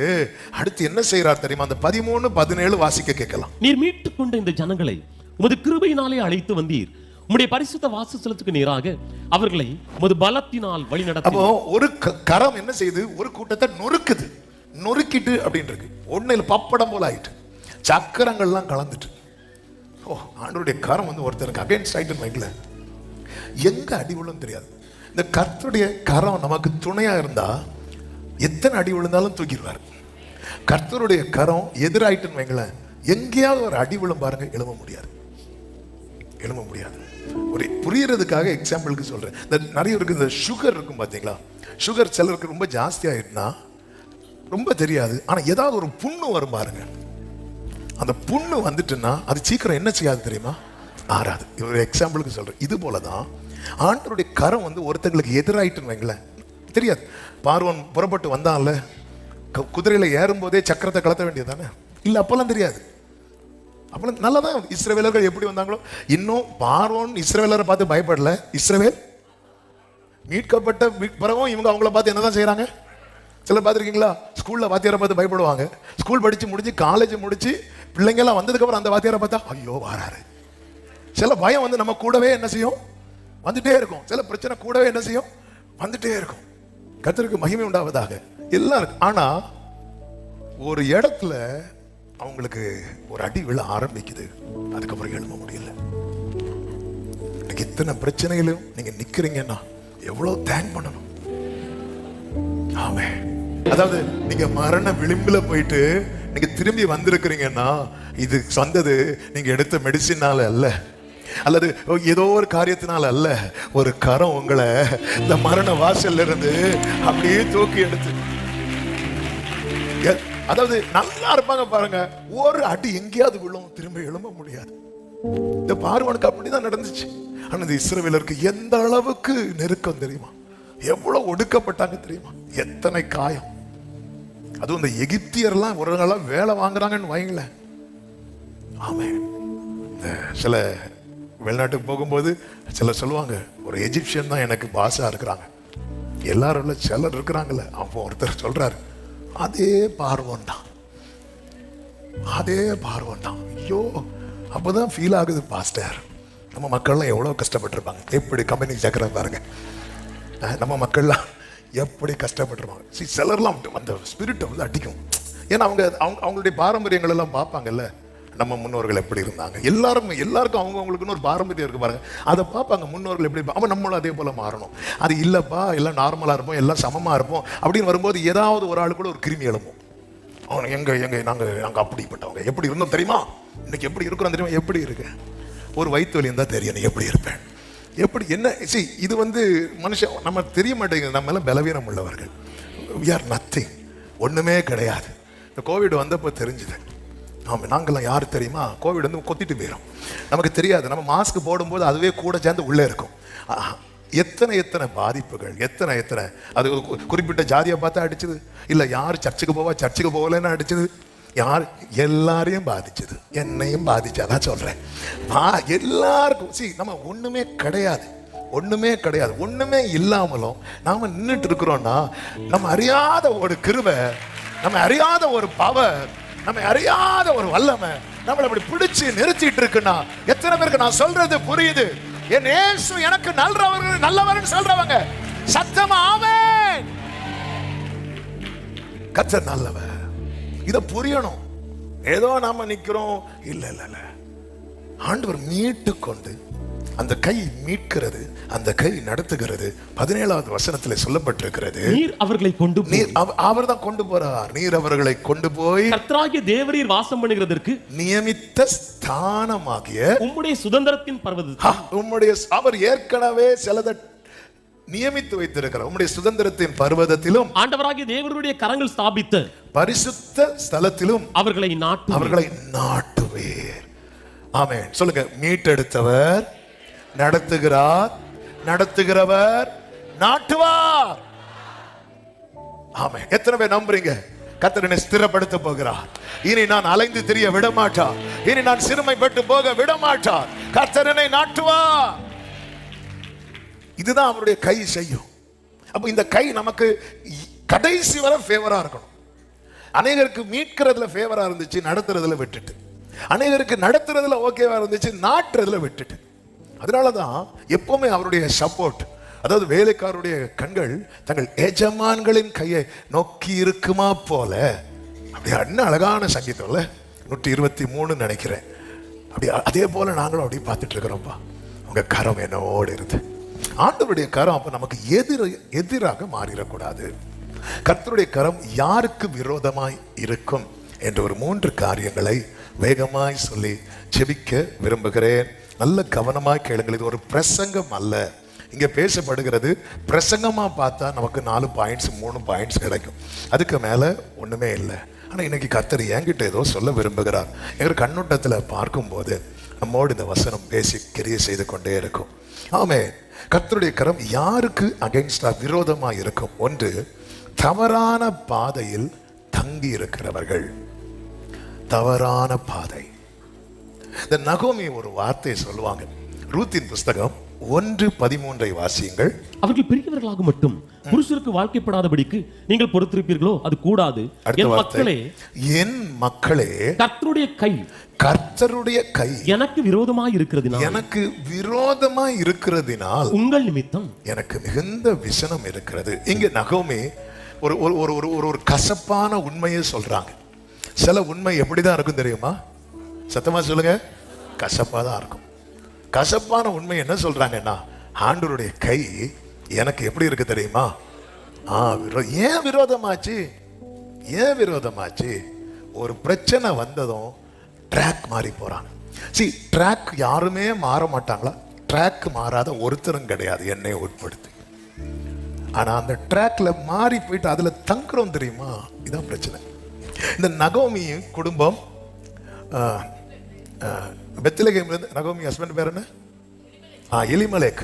அடுத்து என்ன செய்யறார் தெரியுமா? அந்த 13-17 வாசிக்க கேட்கலாம். நீர் மீட்டுக் கொண்ட இந்த ஜனங்களை உமது கிருபையினாலே அழைத்து வந்தீர், உம்முடைய பரிசுத்த வாசஸ்தலத்துக்கு நேராக அவர்களை உமது பலத்தினால் வழி நடத்தி. அப்போ ஒரு கரம் என்ன செய்யுது? ஒரு கூட்டத்தை நொறுக்குது. நொறுக்கிட்டு அப்படின்னு இருக்கு. ஒன்னில் பப்படம் போல ஆயிட்டு, சக்கரங்கள்லாம் கலந்துட்டு. ஓ, ஆண்டவருடைய கரம் வந்து ஒருத்தருக்கு அகைன்ஸ்ட் ஆயிட்டு வைக்கல, எங்க அடி விழும் தெரியாது. இந்த கர்த்தருடைய கரம் நமக்கு துணையா இருந்தா எத்தனை அடி விழுந்தாலும் தூக்கிடுவார். கர்த்தருடைய கரம் எதிராயிட்டுன்னு வைங்களேன், எங்கேயாவது ஒரு அடி விழும் பாருங்க, எழும்ப முடியாது. ஒரு புரியறதுக்காக எக்ஸாம்பிளுக்கு சொல்றேன். இந்த நிறைய இருக்கு, இந்த சுகர் இருக்கும் பாத்தீங்களா? சுகர் சிலருக்கு ரொம்ப ஜாஸ்தி ஆயிட்டுனா ரொம்ப தெரியாது, ஆனா ஏதாவது ஒரு புண்ணு வரும் பாருங்க. அந்த புண்ணு வந்துட்டுன்னா அது சீக்கிரம் என்ன செய்யாது தெரியுமா? ஆறாது. ஒரு எக்ஸாம்பிளுக்கு சொல்றேன். இது போலதான் ஆண்டவருடைய கரம் வந்து ஒருத்தங்களுக்கு எதிராயிட்டுன்னு வைங்களேன், தெரியாது. பார்வோன் புறப்பட்டு வந்தான்ல, குதிரையில ஏறும் போதே சக்கரத்தை கலத்த வேண்டியதானே? இல்ல, அப்பெல்லாம் தெரியாது. அப்பெல்லாம் நல்லதான் இஸ்ரவேலர்கள் எப்படி வந்தாங்களோ. இன்னும் பார்வோன் இஸ்ரவேலரை பார்த்து பயப்படல. இஸ்ரவேல் மீட்கப்பட்ட பிறகும் இவங்க அவங்கள பார்த்து என்னதான் செய்யறாங்க? சிலர் பார்த்துருக்கீங்களா? ஸ்கூல்ல வாத்தியாரை பார்த்து பயப்படுவாங்க. ஸ்கூல் படிச்சு முடிச்சு காலேஜ் முடிச்சு பிள்ளைங்க எல்லாம் வந்ததுக்கு அப்புறம் அந்த வாத்தியாரை பார்த்தா ஐயோ வாராரு. சில பயம் வந்து நம்ம கூடவே என்ன செய்யும்? வந்துட்டே இருக்கும். சில பிரச்சனை கூடவே என்ன செய்யும்? வந்துட்டே இருக்கும். கர்த்தருக்கு மகிமை உண்டாவதாக. எல்லாம் இருக்கு. ஆனா ஒரு இடத்துல அவங்களுக்கு ஒரு அடி விழ ஆரம்பிக்குது, அதுக்கப்புறம் எழும்ப முடியல. இத்தனை பிரச்சனைகளும் நீங்க நிக்கிறீங்கன்னா எவ்வளவு தேங்க் பண்ணணும். ஆமே. அதாவது நீங்க மரண விளிம்புல போயிட்டு நீங்க திரும்பி வந்திருக்கிறீங்கன்னா இது வந்தது நீங்க எடுத்த மெடிசினால அல்ல, அல்லது ஏதோ ஒரு காரியத்தினால அல்ல. ஒரு கரம் உங்களை இந்த மரண வாசல்ல இருந்து அப்படியே தூக்கி எடுத்து, அதாவது நல்லா இருப்பாங்க பாருங்க, ஒரு அடி எங்கேயாவது விழும், திரும்ப எழும்ப முடியாது. இந்த பார்வோனுக்கு அப்படிதான் நடந்துச்சு. ஆனா இந்த இஸ்ரவேலருக்கு எந்த அளவுக்கு நெருக்கம் தெரியுமா? எவ்வளவு ஒடுக்கப்பட்டாங்க தெரியுமா? எத்தனை காயம். அதுவும் இந்த எகிப்தியர்லாம் ஒரு நாளா வேலை வாங்குறாங்கன்னு வைங்களேன். ஆமே. சில வெளிநாட்டுக்கு போகும்போது சிலர் சொல்லுவாங்க, ஒரு எஜிப்சியன் தான் எனக்கு பாஸா இருக்கிறாங்க. எல்லாரும் சிலர் இருக்கிறாங்கல்ல, அப்போ ஒருத்தர் சொல்றாரு, அதே பார்வோன் தான். ஐயோ, அப்பதான் ஃபீல் ஆகுது பாஸ்டர், நம்ம மக்கள்லாம் எவ்வளவு கஷ்டப்பட்டிருப்பாங்க. எப்படி கம்பெனி சேர்க்கிற பாருங்க, நம்ம மக்கள்லாம் எப்படி கஷ்டப்பட்டிருப்பாங்க. சிலர்லாம் அந்த ஸ்பிரிட்டை வந்து அடிக்கும். ஏன்னா அவங்களுடைய பாரம்பரியங்கள் எல்லாம் பார்ப்பாங்கல்ல, நம்ம முன்னோர்கள் எப்படி இருந்தாங்க. எல்லாருக்கும் அவங்களுக்குன்னு ஒரு பாரம்பரியம் இருக்கு பாருங்க, அதை பார்ப்பாங்க. முன்னோர்கள் எப்படி, அவன் நம்மளும் அதே போல மாறணும். அது இல்லப்பா, எல்லாம் நார்மலா இருப்போம், எல்லாம் சமமா இருப்போம் அப்படின்னு வரும்போது ஏதாவது ஒரு ஆளு கூட ஒரு கிருமி எழும்பும். அவன் நாங்க அப்படிப்பட்டவங்க எப்படி இருந்தோம் தெரியுமா, இன்னைக்கு எப்படி இருக்கிறோம் தெரியுமா, எப்படி இருக்கு, ஒரு வயிற்று வலி இருந்தா தெரியும் எப்படி இருப்பேன், எப்படி என்ன. இது வந்து மனுஷன் நம்ம தெரிய மாட்டேங்குது. நம்ம எல்லாம் பலவீனம் உள்ளவர்கள். we are nothing, ஒண்ணுமே கிடையாது. இந்த கோவிட் வந்தப்போ தெரிஞ்சுது. ஆமாம், நாங்கள்லாம் யார் தெரியுமா? கோவிட் வந்து கொத்திட்டு போயிடும், நமக்கு தெரியாது. நம்ம மாஸ்க் போடும்போது அதுவே கூட சேர்ந்து உள்ளே இருக்கும். எத்தனை எத்தனை பாதிப்புகள், எத்தனை எத்தனை. அது குறிப்பிட்ட ஜாதியை பார்த்தா அடிச்சது, இல்ல யார் சர்ச்சுக்கு போகலன்னு அடிச்சது, யார் எல்லாரையும் பாதிச்சது, என்னையும் பாதிச்சாதான் சொல்றேன். எல்லாருக்கும் நம்ம ஒண்ணுமே கிடையாது, ஒண்ணுமே இல்லாமலும் நாம நின்றுட்டு இருக்கிறோம்னா நம்ம அறியாத ஒரு கிருபை, நம்ம அறியாத ஒரு பவர், நம்ம அறியாத ஒரு வல்லமை நம்மளை அப்படி பிடிச்சு நிறுத்திட்டு இருக்குன்னா எத்தனை பேருக்கு நான் சொல்றது புரியுது? என் இயேசு எனக்கு நல்லவர்னு சொல்றவங்க சத்தமா ஆமென். கர்த்தர் நல்லவர். இத புரியணும். ஏதோ நாம நிக்கிறோம், இல்ல ஆண்டவர் மீட்டு கொண்டு, அந்த கை மீட்கிறது, அந்த கை நடத்துகிறது. 17வது வசனத்துல சொல்லப்பட்டிருக்கிறது, நீர் அவர்களை கொண்டு அவர் தான் கொண்டு போறார். நீர் அவர்களை கொண்டு போய் கர்த்தராகிய தேவரீர் வாசம் பண்ணுகிறதற்கு நியமித்த ஸ்தானமாகிய உம்முடைய சுதந்திரத்தின் பர்வதத்தில், அவர் ஏற்கனவே சிலதை நியமித்து வைத்திருக்கிறார். உம்முடைய சுதந்திரத்தின் பர்வதத்திலும் ஆண்டவராகிய தேவருடைய கரங்கள் ஸ்தாபித்த பரிசுத்த ஸ்தலத்திலும் அவர்களை நாட்டுவேர். ஆமென். சொல்லுங்க. மீட்டெடுத்தவர் நடத்துகிறவர் நாட்டுவார். ஆமென். எத்தனை பேர் நம்புறீங்க? கர்த்தர் என்னை ஸ்திரப்படுத்த போகிறார். இனி நான் அலைந்து திரிய விட மாட்டார். இனி நான் சிறுமைப்பட்டு போக விட மாட்டார். கர்த்தர் என்னை நாட்டுவார். இதுதான் அவருடைய கை செய்யும். அப்ப இந்த கை நமக்கு கடைசி வரை ஃபேவரா இருக்கணும். அநேகருக்கு மீட்கிறதுல ஃபேவரா இருந்துச்சு, நடத்துறதுல விட்டுட்டு. அநேகருக்கு நடத்துறதுல ஓகேவா இருந்துச்சு, நாட்டுறதுல விட்டுட்டு. அதனாலதான் எப்பவுமே அவருடைய சப்போர்ட், அதாவது வேலைக்காரருடைய கண்கள் தங்கள் எஜமான்களின் கையை நோக்கி இருக்குமா போல. அப்படி என்ன அழகான சங்கீதம்ல 123 நினைக்கிறேன். அப்படி அதே போல நாங்களும் அப்படி பார்த்துட்டு இருக்கிறோம்ப்பா. உங்க கரம் என்னோடு இருந்து. ஆண்டவருடைய கரம் அப்ப நமக்கு எதிராக மாறிடக்கூடாது. கர்த்தருடைய கரம் யாருக்கு விரோதமாய் இருக்கும் என்ற ஒரு 3 காரியங்களை வேகமாய் சொல்லி ஜெபிக்க விரும்புகிறேன். நல்ல கவனமாய் கேளுங்கள். இது ஒரு பிரசங்கம் அல்ல. இங்க பேசப்படுகிறது பிரசங்கமா பார்த்தா நமக்கு 4 பாயிண்ட்ஸ் 3 பாயிண்ட்ஸ் கிடைக்கும். அதுக்கு மேல ஒண்ணுமே இல்லை. ஆனா இன்னைக்கு கர்த்தர் என்கிட்ட ஏதோ சொல்ல விரும்புகிறார். எங்க கண்ணோட்டத்துல பார்க்கும்போது நம்மோடு இந்த வசனம் பேசி கிரியை செய்து கொண்டே இருக்கும். ஆமென். கர்த்தருடைய கரம் யாருக்கு அகைன்ஸ்டா விரோதமா இருக்கும்? ஒன்று, தவறான பாதையில் தங்கி இருக்கிறவர்கள். தவறான பாதை. இந்த நகோமி ஒரு வார்த்தை சொல்லுவாங்க. ரூத்தின் புஸ்தகம் 1:13 வாசியுங்கள். அவர்கள் பெரியவர்களாக மட்டும் புருஷருக்கு வாழ்க்கைப்படாதபடிக்கு நீங்கள் பொறுத்திருப்பீர்களோ அது கூடாது. என் மக்களே கர்த்தருடைய கை எனக்கு விரோதமாய் இருக்கிறதினால் உங்கள் நிமித்தம் எனக்கு மிகுந்த விசனம் இருக்கிறது. இங்க நகோமி ஒரு கசப்பான உண்மையை சொல்றாங்க. சில உண்மை எப்படிதான் இருக்கும் தெரியுமா? சத்தமா சொல்லுங்க. கசப்பா தான் இருக்கும். கசப்பான உண்மை என்ன சொல்றாங்கன்னா, ஆண்டவருடைய கை எனக்கு எப்படி இருக்கு தெரியுமா? ஏன் விரோதமாச்சு? ஒரு பிரச்சனை வந்ததும் ட்ராக் மாறி போறாங்க. ட்ராக் யாருமே மாற மாட்டாங்களா? ட்ராக் மாறாத ஒருத்தரும் கிடையாது, என்னை உட்படுத்தி. ஆனா அந்த ட்ராக்ல மாறி போயிட்டு அதுல தங்குறோம் தெரியுமா? இதான் பிரச்சனை. இந்த நகோமி குடும்பம் பெத்லகேம்ல இருந்து, நகோமி ஹஸ்பண்ட் பேர் என்ன? எலிமலேக்.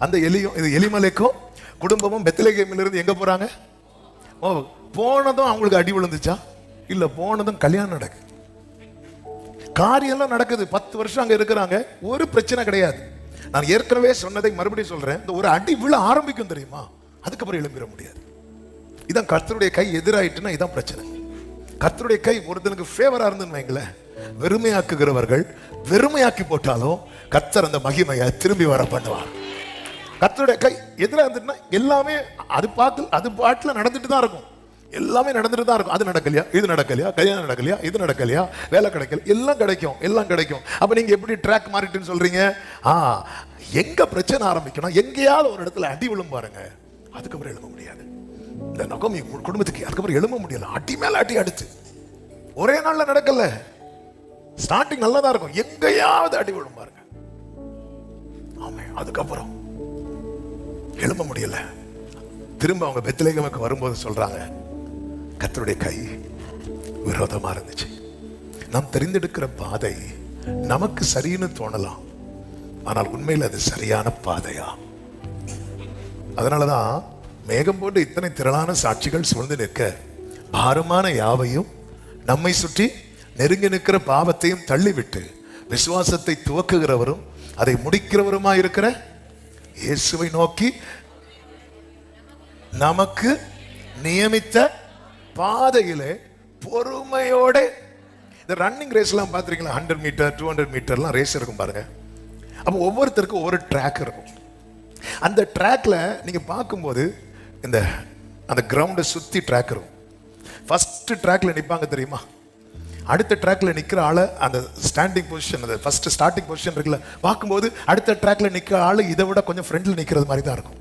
அந்த எலிமலேக்கும் குடும்பமும் பெத்லகேம்ல இருந்து எங்க போறாங்க? போனதும் அவங்களுக்கு அடி விழுந்துச்சா? இல்ல, போனதும் கல்யாணம் நடக்கு, காரியம்லாம் நடக்குது. 10 வருஷம் அங்க இருக்கிறாங்க, ஒரு பிரச்சனை கிடையாது. நான் ஏற்கனவே சொன்னதை மறுபடியும் சொல்றேன். இந்த ஒரு அடி விழ ஆரம்பிக்கும் தெரியுமா? அதுக்கப்புறம் எழும்பிட முடியாது. இதான் கர்த்தருடைய கை எதிராயிட்டுன்னா இதான் பிரச்சனை. கர்த்தருடைய கை ஒருத்தனுக்கு ஃபேவரா இருந்துன்னு வைங்களேன், வெறுமையாக்குகிறவர்கள் வெறுமையாக்கி போட்டாலும் கர்த்தர் அந்த மகிமையை திரும்பி வர பண்ணுவார். கர்த்தருடைய கை எதிராக இருந்துட்டுனா எல்லாமே அது பாட்டுல நடந்துட்டு தான் இருக்கும். எல்லாமே நடந்துட்டு தான் இருக்கும். அது நடக்கலையா, இது நடக்கலையா, கல்யாணம் நடக்கலையா, இது நடக்கலையா, வேலை கிடைக்கல, எல்லாம் கிடைக்கும். அப்ப நீங்க எப்படி ட்ராக் மாறிட்டுன்னு சொல்றீங்க? எங்க பிரச்சனை ஆரம்பிக்கணும், எங்கேயாவது ஒரு இடத்துல அடி விழும் பாருங்க, அதுக்கப்புறம் எழும்ப முடியாது. இந்த நகோமி குடும்பத்துக்கு அதுக்கப்புறம் எழும்ப முடியல. அடி மேல அடி அடுத்து ஒரே நாள்ல நடக்கல. ஸ்டார்டிங் நல்லா தான் இருக்கும், எங்கேயாவது அடி விழும் பாருங்க. ஆமா, அதுக்கப்புறம் எழும்ப முடியல. திரும்ப அவங்க பெத்லகேமுக்கு வரும்போது சொல்றாங்க, கர்த்தருடைய கை விரோதமா இருந்துச்சு. நாம் தெரிந்தெடுக்கிற பாதை நமக்கு சரின்னு தோணலாம், ஆனால் உண்மையில் அது சரியான பாதையா? அதனாலதான் மேகம் போன்ற இத்தனை திரளான சாட்சிகள் சூழ்ந்து நிற்க பாரமான யாவையும் நம்மை சுற்றி நெருங்கி நிற்கிற பாவத்தையும் தள்ளிவிட்டு விசுவாசத்தை துவக்குகிறவரும் அதை முடிக்கிறவருமா இருக்கிற இயேசுவை நோக்கி நமக்கு நியமித்த பாதையிலே பொறுமையோட. இந்த ரன்னிங் ரேஸ் எல்லாம் பார்த்துருக்கீங்களா? 100 மீட்டர் 200 மீட்டர்லாம் ரேஸ் இருக்கும் பாருங்க. அப்போ ஒவ்வொருத்தருக்கும் ஒவ்வொரு ட்ராக் இருக்கும். அந்த ட்ராக்ல நீங்க பார்க்கும்போது அந்த கிரவுண்டை சுத்தி ட்ராக் இருக்கும். ஃபர்ஸ்ட் ட்ராக்ல நிற்பாங்க தெரியுமா? அடுத்த ட்ராக்ல நிற்கிற ஆளை அந்த ஸ்டாண்டிங் பொசிஷன், அந்த ஃபர்ஸ்ட் ஸ்டார்டிங் பொசிஷன் இருக்குல்ல, பார்க்கும்போது அடுத்த ட்ராக்ல நிற்கிற ஆளு இதை விட கொஞ்சம் ஃப்ரண்ட்ல நிற்கிறது மாதிரி தான் இருக்கும்.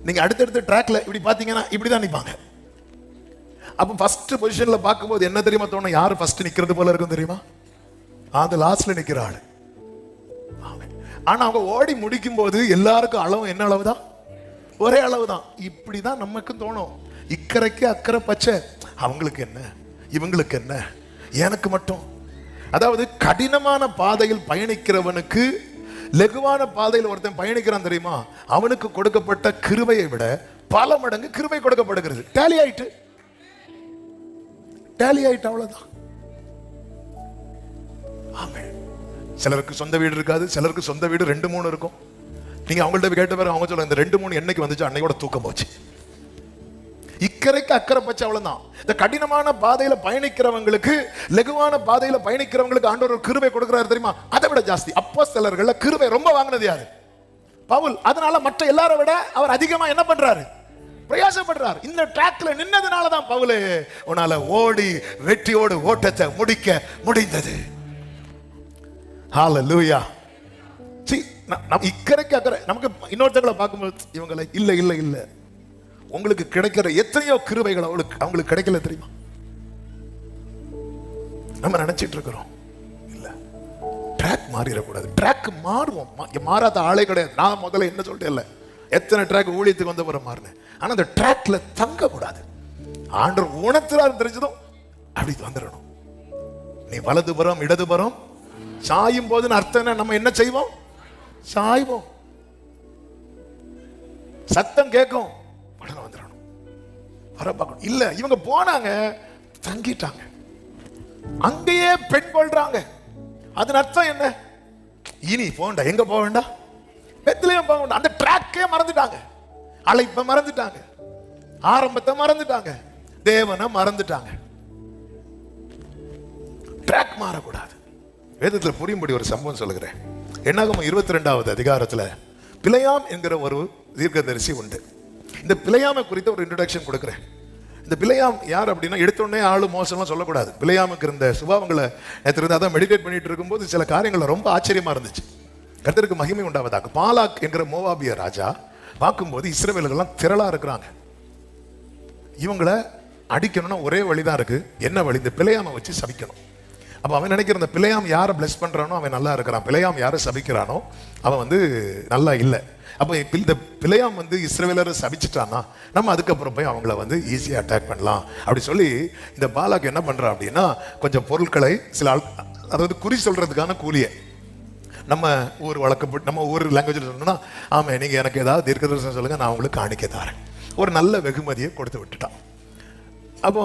நீங்க அடுத்தடுத்த ட்ராக்ல இப்படி பார்த்தீங்கன்னா இப்படி தான் நிற்பாங்க. அப்போ ஃபர்ஸ்ட் பொசிஷன்ல பார்க்கும்போது என்ன தெரியுமா தோணும்? யாரு ஃபர்ஸ்ட் நிற்கிறது போல இருக்கும் தெரியுமா? அந்த லாஸ்ட்ல நிற்கிற ஆளு. ஆனா அவங்க ஓடி முடிக்கும் போது எல்லாருக்கும் அளவு என்ன அளவு தான்? ஒரே அளவு தான். இப்படிதான் நமக்கும் தோணும். இக்கரைக்கு அக்கறை பச்சை, அவங்களுக்கு என்ன இவங்களுக்கு என்ன எனக்கு மட்டும். அதாவது கடினமான பாதையில் பயணிக்கிறவனுக்கு லகுவான பாதையில் ஒருத்தன் பயணிக்கிறான் தெரியுமா? அவனுக்கு கொடுக்கப்பட்ட கிருபையை விட பல மடங்கு கிருபை கொடுக்கப்படுகிறது. டேலி ஆயிட்டு அவ்வளவுதான். ஆமென். சிலருக்கு சொந்த வீடு இருக்காது, சிலருக்கு சொந்த வீடு 2-3 இருக்கும். நீங்க அவங்கள்ட்ட கேட்ட பிறகு அவங்க சொல்லுங்க, இந்த 2-3 என்னைக்கு வந்துச்சு அன்னையோட தூக்கம் போச்சு. இக்கரைக்கு அக்கறை பச்சை, அவ்வளவுதான். இந்த கடினமான பாதையில பயணிக்கிறவங்களுக்கு, லகுவான பாதையில பயணிக்கிறவங்களுக்கு ஆண்டவர் ஒரு கிருபை கொடுக்கிறாரு தெரியுமா? அதை விட ஜாஸ்தி. அப்போஸ்தலர்கள்ல கிருபை ரொம்ப வாங்கினது யாரு? பவுல். அதனால மற்ற எல்லாரை விட அவர் அதிகமா என்ன பண்றாரு? பிரயாசப்படுறார். இந்த ட்ராக்ல நின்னதுனால தான் பவுலே உன்னால ஓடி வெற்றியோடு ஓட்டத்தை முடிக்க முடிந்தது. ஹalleluya. இக்கரைக்கு அக்கறை. நமக்கு இன்னொருத்தங்களை பார்க்கும்போது இவங்களை இல்ல இல்ல இல்ல, உங்களுக்கு கிடைக்கிற எத்தனையோ கிருபைகள் அவங்களுக்கு கிடைக்கல தெரியுமா? நம்ம நினைச்சிட்டு இருக்கிறோம். இல்ல, ட்ராக் மாறிடக்கூடாது. ட்ராக் மாறுவோம், மாறாத ஆளே கிடையாது. நான் முதல்ல என்ன சொல்லிட்டேன், இல்ல எத்தனை ட்ராக் ஊழியத்துக்கு வந்த பிறகு மாறினேன். ஆனா அந்த ட்ராக்ல தங்க கூடாது. ஆண்டவர் உணர்த்துறாரு தெரிஞ்சதும் அப்படி வந்துடணும். நீ வலதுபுறம் இடதுபுறம் சாயும் போது அர்த்தம் நம்ம என்ன செய்வோம்? சாய்வோம். சத்தம் கேட்கும், உடனே வந்துடணும், வர பார்க்கணும். இல்ல, இவங்க போனாங்க, தங்கிட்டாங்க, அங்கேயே பெண் கொள்றாங்க. அதன் அர்த்தம் என்ன? இனி போண்டா, எங்க போக வேண்டாம், பெத்லெஹேம் போக வேண்டாம். அந்த ட்ராக்கே மறந்துட்டாங்க, அழைப்பை மறந்துட்டாங்க, ஆரம்பத்தை மறந்துட்டாங்க, தேவனை மறந்துட்டாங்க. ட்ராக் மாறக்கூடாது. வேதத்தில் புரியும்படி ஒரு சம்பவம் சொல்லுகிறேன். என்னாகமம் 22வது அதிகாரத்தில் பிலேயாம் என்கிற ஒரு தீர்க்கதரிசி உண்டு. இந்த பிலேயாமை குறித்த ஒரு இன்ட்ரோடக்ஷன் கொடுக்குறேன். இந்த பிலேயாம் யார் அப்படின்னா, எடுத்தோடனே ஆளு மோசம்லாம் சொல்லக்கூடாது. பிலேயாமுக்கு இருந்த சுபாவங்களை நேற்று அதான் மெடிடேட் பண்ணிட்டு இருக்கும்போது சில காரியங்கள் ரொம்ப ஆச்சரியமா இருந்துச்சு. கர்த்தருக்கு மகிமை உண்டாவதாக. பாலாக் என்கிற மோவாபிய ராஜா பார்க்கும்போது இஸ்ரவேலர்கள்லாம் திரளா இருக்கிறாங்க. இவங்களை அடிக்கணும்னா ஒரே வழிதான் இருக்கு. என்ன வழி? இந்த பிலேயாமை வச்சு சபிக்கணும். அப்ப அவன் நினைக்கிற, இந்த பிலேயாம் யாரை பிளஸ் பண்றானோ அவன் நல்லா இருக்கிறான், பிலேயாம் யாரை சபிக்கிறானோ அவன் நல்லா இல்லை. அப்போ இந்த பிலேயாம் இஸ்ரவேலரை சபிச்சிட்டான்னா நம்ம அதுக்கப்புறம் போய் அவங்கள ஈஸியாக அட்டாக் பண்ணலாம் அப்படி சொல்லி இந்த பாலாக்கு என்ன பண்றான் அப்படின்னா, கொஞ்சம் பொருட்களை சில அதாவது குறி சொல்றதுக்கான கூலியை நம்ம ஊர் வழக்கப்பட்டு நம்ம ஊர் லாங்குவேஜில் சொன்னோம்னா, ஆமாம் நீங்கள் எனக்கு ஏதாவது தீர்க்கதரிசனம் சொல்லுங்கள், நான் உங்களுக்கு காணிக்க தரேன், ஒரு நல்ல வெகுமதியை கொடுத்து விட்டுட்டான். அப்போ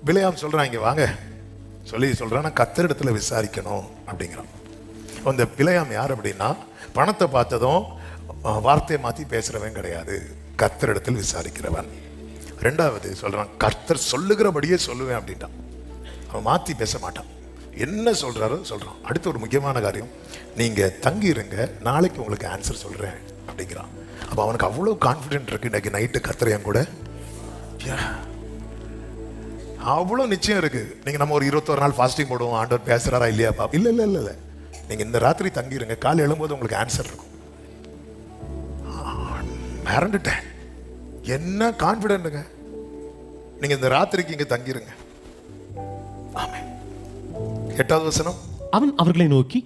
பிலேயாம் சொல்கிறான், இங்கே வாங்க சொல்லி சொல்கிறான், நான் கர்த்தரிடத்தில் விசாரிக்கணும் அப்படிங்கிறான். இந்த பிலேயாம் யார் அப்படின்னா, பணத்தை பார்த்ததும் வார்த்தையை மாற்றி பேசுகிறவன் கிடையாது, கர்த்தரிடத்தில் விசாரிக்கிறவன். ரெண்டாவது சொல்கிறான், கர்த்தர் சொல்லுகிறபடியே சொல்லுவேன் அப்படின்ட்டான். அவன் மாற்றி பேச மாட்டான், என்ன சொல்றாரோ சொல்றான். அடுத்து ஒரு முக்கியமான காரியம், நீங்க தங்கிருங்க, நாளைக்கு உங்களுக்கு ஆன்சர் சொல்றேன் அப்படிங்கிறான். அப்ப அவனுக்கு அவ்வளவு கான்பிடென்ட் இருக்கு, இன்னைக்கு நைட்டு கர்த்தரையும் கூட அவ்வளவு நிச்சயம் இருக்கு. நீங்க நம்ம ஒரு 21 நாள் ஃபாஸ்டிங் போடுவோம், ஆண்டவர் பேசுறாரா இல்லையாப்பா? இல்ல இல்ல இல்ல இல்ல, நீங்க இந்த ராத்திரி தங்கிருங்க, காலை எழும்போது உங்களுக்கு ஆன்சர் இருக்கும். மறந்துட்டேன், என்ன கான்பிடென்ட்ங்க. நீங்க இந்த ராத்திரிக்கு இங்க தங்கிருங்க. ஆமென். 8வது வசனம், அவன் அவர்களை நோக்கி,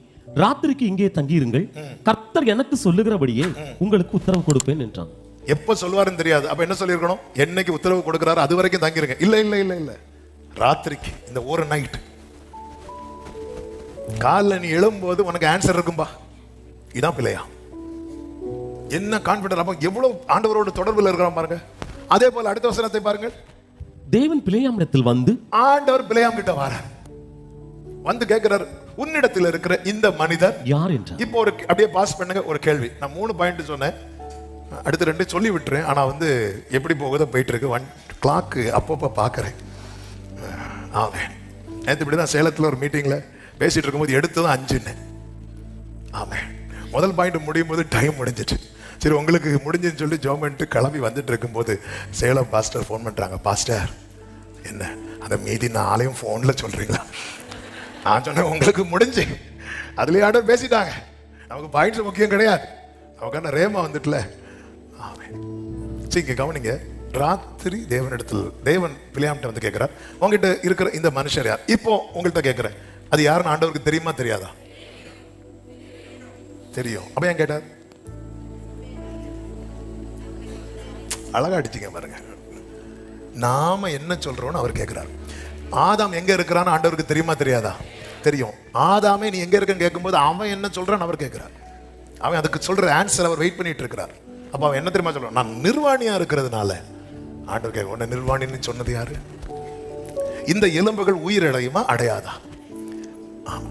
ராத்திரிக்கு இங்கே தங்கியிருங்கள், கர்த்தர் எனக்கு சொல்லுகிறபடியே உங்களுக்கு உத்தரவு கொடுப்பேன் என்றான். எப்ப சொல்லுவாருன்னு தெரியாது. அப்ப என்ன சொல்லிருக்கணும்? என்னைக்கு உத்தரவு கொடுக்கிறாரு அது வரைக்கும் தங்கிருங்க. இல்ல இல்ல இல்ல இல்ல, ராத்திரிக்கு, இந்த ஒரு நைட். காலைல நீ எழும்போது உனக்கு ஆன்சர் இருக்கும்பா. இதான் பிள்ளையா. என்ன கான்பிடன்ட். அப்ப எவ்வளவு ஆண்டவரோட தொடர்புல இருக்கிறோம் பாருங்க. அதே போல அடுத்த வசனத்தை பாருங்கள். தேவன் பிலேயாமிடத்தில் வந்து, ஆண்டவர் பிலேயாம் கிட்ட வரார், வந்து கேட்கிறார், உன்னிடத்தில் இருக்கிற இந்த மனிதர் யார் என்றார். இப்போ ஒரு அப்படியே பாஸ் பண்ணுங்க. ஒரு கேள்வி, நான் 3 பாயிண்ட் சொன்னேன், அடுத்து 2 சொல்லி விட்டுறேன். ஆனா வந்து எப்படி போகுதோ போயிட்டு இருக்கு. 1 கிளாக் அப்பப்போ பார்க்கறேன். ஆமென். நேற்று இப்படிதான் சேலத்தில் ஒரு மீட்டிங்ல பேசிட்டு இருக்கும்போது எடுத்ததும் 5ன்னு. ஆமென். முதல் பாயிண்ட் முடியும் போது டைம் முடிஞ்சிச்சு. சரி உங்களுக்கு முடிஞ்சுன்னு சொல்லி ஜோமெண்ட்டு கிளம்பி வந்துட்டு இருக்கும்போது சேலம் பாஸ்டர் ஃபோன் பண்றாங்க. பாஸ்டர் என்ன அந்த மீதி 4 ஃபோன்ல சொல்றீங்களா? நான் சொன்னேன் உங்களுக்கு முடிஞ்சு. அதுலயே ஆர்டர் பேசிட்டாங்க. நமக்கு பாயிண்ட்ஸ் முக்கியம் கிடையாது, நமக்கான ரேமா வந்துட்டுல. ஆமென். சரி இங்க கவனிங்க. ராத்திரி தேவன் பிலேயாம்கிட்ட வந்து கேட்கிறார், உங்ககிட்ட இருக்கிற இந்த மனுஷர் யார்? இப்போ உங்கள்கிட்ட கேட்கிறேன், அது யாருன்னு ஆண்டவருக்கு தெரியுமா தெரியாதா? தெரியும். அப்ப ஏன் கேட்டார்? அழகா அடிச்சிங்க பாருங்க. நாம என்ன சொல்றோம்னு அவர் கேட்கிறார். ஆதாம் எங்க இருக்கிறான்னு ஆண்டவருக்கு தெரியுமா தெரியாதா? தெரியும். ஆதாமே நீ எங்க இருக்கன்னு கேட்கும்போது அவன் என்ன சொல்றான்னு அவர் கேட்கிறார். அவன் அதுக்கு சொல்ற ஆன்சர் அவர் வெயிட் பண்ணிட்டு இருக்கிறார். அப்ப அவன் என்ன தெரியுமா சொல்றான்? நான் நிர்வாணியா இருக்கிறதுனால. ஆண்டவர் கேட்க, உன்னை நிர்வாணின்னு சொன்னது யாரு? இந்த எலும்புகள் உயிர் அடையுமா அடையாதா?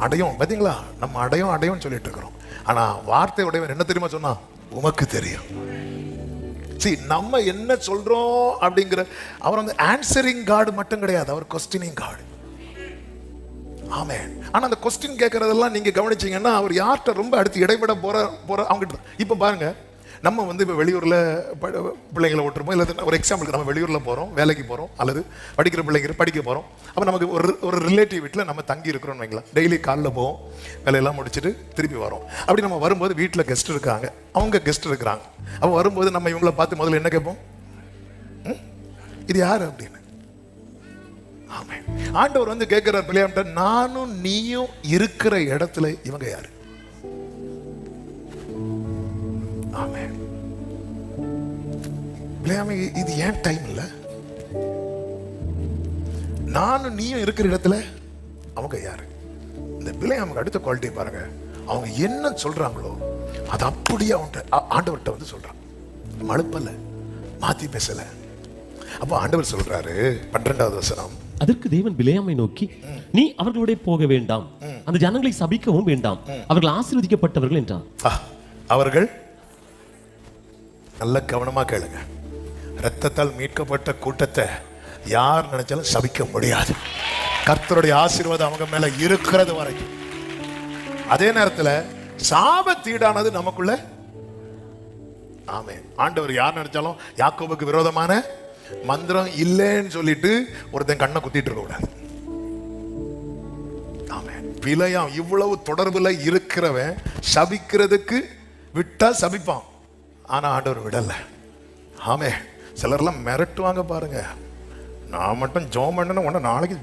அடையும். பாத்தீங்களா, நம்ம அடையும் சொல்லிட்டு இருக்கிறோம். ஆனா வார்த்தை உடையவன் என்ன தெரியுமா சொன்னா? உமக்கு தெரியும். நம்ம என்ன சொல்றோம் அப்படிங்கிற அவர் வந்து ஆன்சரிங் காட் மட்டும் கிடையாது, அவர் கொஸ்டினிங் காட். ஆமென். ஆனா அந்த கொஸ்டின் கேட்கறதெல்லாம் நீங்க கவனிச்சீங்கன்னா அவர் யார்கிட்ட ரொம்ப அடுத்து இடைப்பட போற அவங்க. இப்ப பாருங்க, நம்ம வந்து இப்போ வெளியூர்ல பிள்ளைங்களை ஓட்டுருப்போம். இல்லை ஒரு எக்ஸாம்பிளுக்கு நம்ம வெளியூர்ல போறோம், வேலைக்கு போறோம், அல்லது படிக்கிற பிள்ளைங்க படிக்க போறோம். அப்போ நமக்கு ஒரு ரிலேட்டிவ் வீட்டில் நம்ம தங்கி இருக்கிறோம்னு வைங்களேன். டெய்லி காலைல போவோம், வேலையெல்லாம் முடிச்சுட்டு திருப்பி வரோம். அப்படி நம்ம வரும்போது வீட்டில் கெஸ்ட் இருக்காங்க, அவங்க கெஸ்ட் இருக்கிறாங்க. அப்போ வரும்போது நம்ம இவங்கள பார்த்து முதல்ல என்ன கேட்போம்? இது யாரு அப்படின்னு. ஆமென். ஆண்டவர் வந்து கேட்கிறார் பிள்ளையாம்ட்ட, நானும் நீயும் இருக்கிற இடத்துல இவங்க யாரு? ஆமென். பிள்ளையாமே இது ஏன் டைம் இல்ல? நானும் நீயும் இருக்கிற இடத்துல அவங்க யாரு? இந்த பிள்ளையாமுக்கு அடுத்த குவாலிட்டி பாருங்க. அவங்க என்ன சொல்றாங்களோ அது அப்படியே ஆண்டவர்கிட்ட வந்து சொல்றான். மழுப்பல, மாத்தி பேசல. அப்ப ஆண்டவர் சொல்றாரு 12வது வசனம். அதற்கு தேவன் பிலேயாமை நோக்கி, நீ அவர்களுடைய போக வேண்டாம், அந்த ஜனங்களை சபிக்கவும் வேண்டாம், அவர்கள் ஆசீர்வதிக்கப்பட்டவர்கள் என்றார். அவர்கள், நல்ல கவனமா கேளுங்க, இரத்தத்தால் மீட்கப்பட்ட கூட்டத்தை யார் நினைச்சாலும் சபிக்க முடியாது. கர்த்தருடைய ஆசீர்வாதம் அவங்க மேல இருக்கிறது வரைக்கும். அதே நேரத்துல சாபத்தீடானது நமக்குள்ள. ஆமென். ஆண்டவர் யார் நினைச்சாலும் யாக்கோபுக்கு விரோதமான மந்திரம் இல்லைன்னு சொல்லிட்டு ஒருத்தன் கண்ணை குத்திட்டு இருக்க கூடாது. ஆமென். பிழையாம் இவ்வளவு தொடர்புல இருக்கிறவன் சபிக்கிறதுக்கு விட்டா சபிப்பான், ஆனா ஆண்டவர் விடல. ஆமே. சிலர்லாம் மிரட்டுவாங்க பாருங்க, நான் மட்டும் ஜோம் பண்ண உடனே நாளைக்கு.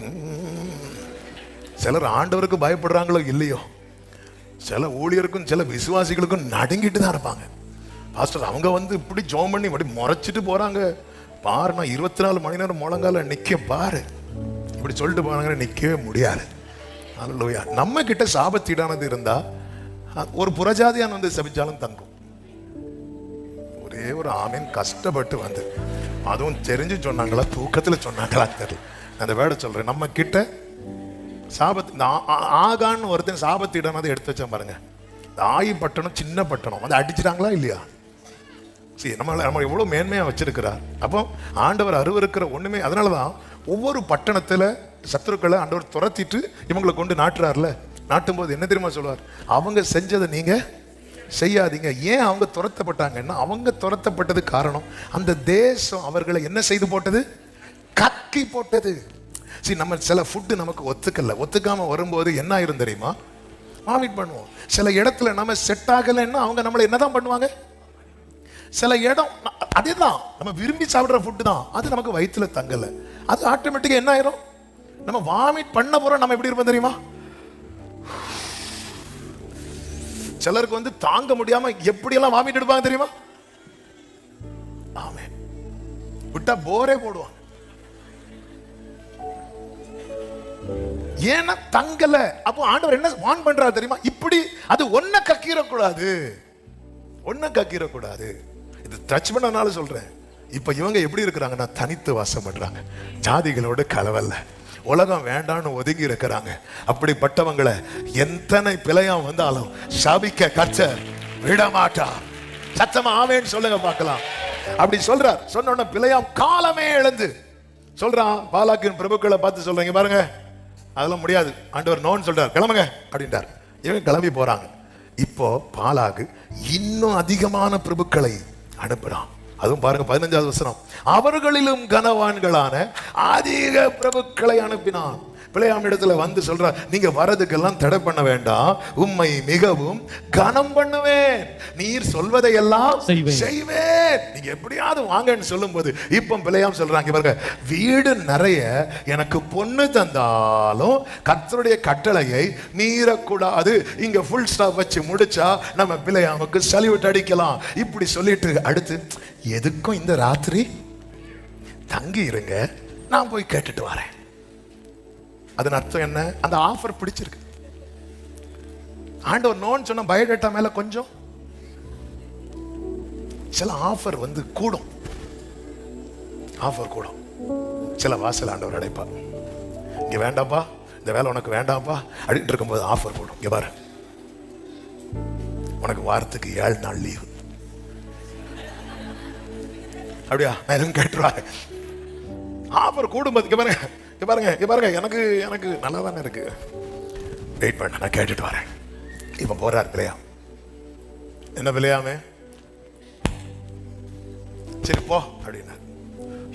சிலர் ஆண்டவருக்கு பயப்படுறாங்களோ இல்லையோ, சில ஊழியருக்கும் சில விசுவாசிகளுக்கும் நடுங்கிட்டு தான் இருப்பாங்க. பாஸ்டர் அவங்க வந்து இப்படி ஜோம் பண்ணி இப்படி முறைச்சிட்டு போறாங்க பாரு, நான் 24 மணி நேரம் முழங்கால நிக்க பாரு, இப்படி சொல்லிட்டு போறாங்க, நிக்கவே முடியாது. அல்லேலூயா. நம்ம கிட்ட சாபத்தீடானது இருந்தா ஒரு புறஜாதியான் வந்து சபிச்சாலும் தங்கும். ஒரே ஒரு ஆமீன் கஷ்டப்பட்டு வந்து, அதுவும் தெரிஞ்சு சொன்னாங்களா தூக்கத்துல சொன்னாங்களா தெரியல, அந்த வேர்டை சொல்றேன். நம்ம கிட்ட சாபத்து ஆகான்னு ஒருத்தன் சாபத்தீடானது எடுத்து வச்சா பாருங்க. ஆயி பட்டணம் சின்ன பட்டணம் வந்து அடிச்சிட்டாங்களா இல்லையா? சரி, நம்ம எவ்வளவு மேன்மையா வச்சிருக்கிறார். அப்போ ஆண்டவர் அருவருக்கிற ஒண்ணுமே. அதனாலதான் ஒவ்வொரு பட்டணத்துல சத்துருக்களை ஆண்டவர் துரத்திட்டு இவங்களை கொண்டு நாட்டுறாருல. நாட்டும் போது என்ன தெரியுமா சொல்லுவார்? அவங்க செஞ்சதை நீங்க செய்யாதீங்க. ஏன் அவங்க துரத்தப்பட்டாங்கன்னா, அவங்க துரத்தப்பட்டது காரணம் அந்த தேசம் அவர்களை என்ன செய்து போட்டது? கக்கி போட்டது. சரி, நம்ம சில ஃபுட்டு நமக்கு ஒத்துக்காம வரும்போது என்ன ஆயிரும் தெரியுமா? வாமிட் பண்ணுவோம். சில இடத்துல நம்ம செட் ஆகலைன்னா அவங்க நம்மளை என்னதான் பண்ணுவாங்க? சில இடம் அதேதான், நம்ம விரும்பி சாப்பிடுற ஃபுட்டு தான், அது நமக்கு வயிற்றுல தங்கல, அது ஆட்டோமேட்டிக்கா என்ன ஆயிரும்? நம்ம வாமிட் பண்ண போறோம். நம்ம எப்படி இருப்போம் தெரியுமா? சிலருக்கு வந்து தாங்க முடியாம எப்படியெல்லாம் வாமிட் எடுப்பாங்க தெரியுமா? ஆமென். விட்டா போரே போடுவாங்க. ஏன்னா தங்கல. அப்போ ஆண்டவர் என்ன வான் பண்றாரு தெரியுமா? இப்படி அது ஒன்ன கக்கிர கூடாது. ஒன்னும் கக்கிடக்கூடாது. இது டச் பண்ணனால சொல்றேன். இப்ப இவங்க எப்படி இருக்கிறாங்கன்னா தனித்து வாசம் பண்றாங்க, ஜாதிகளோடு கலவல்ல, உலகம் வேண்டான்னு ஒதுங்கி இருக்கிறாங்க. அப்படிப்பட்டவங்களை எத்தனை பிழையாம் வந்தாலும் சபிக்க கர்த்தர் விட மாட்டார். சத்தமா ஆமென் சொல்லுங்க பார்க்கலாம். அப்படி சொல்றார். சொன்ன உடனே பிழையாம் காலமே எழுந்து சொல்றான். பாலாக்கின் பிரபுக்களை பார்த்து சொல்றீங்க பாருங்க, அதெல்லாம் முடியாது, ஆண்டவர் நோன்னு சொல்றார், கிளம்புங்க அப்படின்றார். இவங்க கிளம்பி போறாங்க. இப்போ பாலாகு இன்னும் அதிகமான பிரபுக்களை அனுப்புறான். அதுவும் பாருங்க 15வது வசனம், அவர்களிலும் கனவான்களான அதிக பிரபுக்களை அனுப்பினான். பிழையாம் இடத்துல வந்து சொல்றார், நீங்க வரதுக்கெல்லாம் தடை பண்ண வேண்டாம், உம்மை மிகவும் கனம் பண்ணுவேன், நீர் சொல்வதையெல்லாம் செய்வேன், நீங்க எப்படியாவது வாங்கன்னு சொல்லும் போது இப்ப பிழையாம் சொல்றாங்க பாருங்க, வீடு நிறைய எனக்கு பொண்ணு தந்தாலும் கர்த்தருடைய கட்டளையை மீறக்கூடாது. இங்க ஃபுல் ஸ்டாப் வச்சு முடிச்சா நம்ம பிழையாமுக்கு சல்யூட் அடிக்கலாம். இப்படி சொல்லிட்டு அடுத்து, எதுக்கும் இந்த ராத்திரி தங்கி இருங்க, நான் போய் கேட்டுட்டு வரேன். அதன் அர்த்தம் என்ன? அந்த ஆஃபர் பிடிச்சிருக்கு. ஆண்டவர் நோன்னு சொன்ன பயோடேட்டா மேல கொஞ்சம் சில ஆஃபர் வந்து கூடும், ஆஃபர் கூடும். சில வாசல் ஆண்டவர் அடைப்பார், இங்க வேண்டாப்பா, இந்த வேலை உனக்கு வேண்டாப்பா அப்படின்ட்டு இருக்கும்போது ஆஃபர் கூடும். இங்க பாரு, உனக்கு வாரத்துக்கு 7 நாள் லீவு. அப்படியா? நான் எதுவும் கேட்டுருவாங்க. ஆஃபர் கூடும். பாருங்க, எனக்கு நல்லா தானே இருக்கு, வெயிட் பண்ண, நான் கேட்டுட்டு வரேன். இப்ப போறார் பிழையாம். என்ன பிழையாமே, சரி போ அப்படின்னா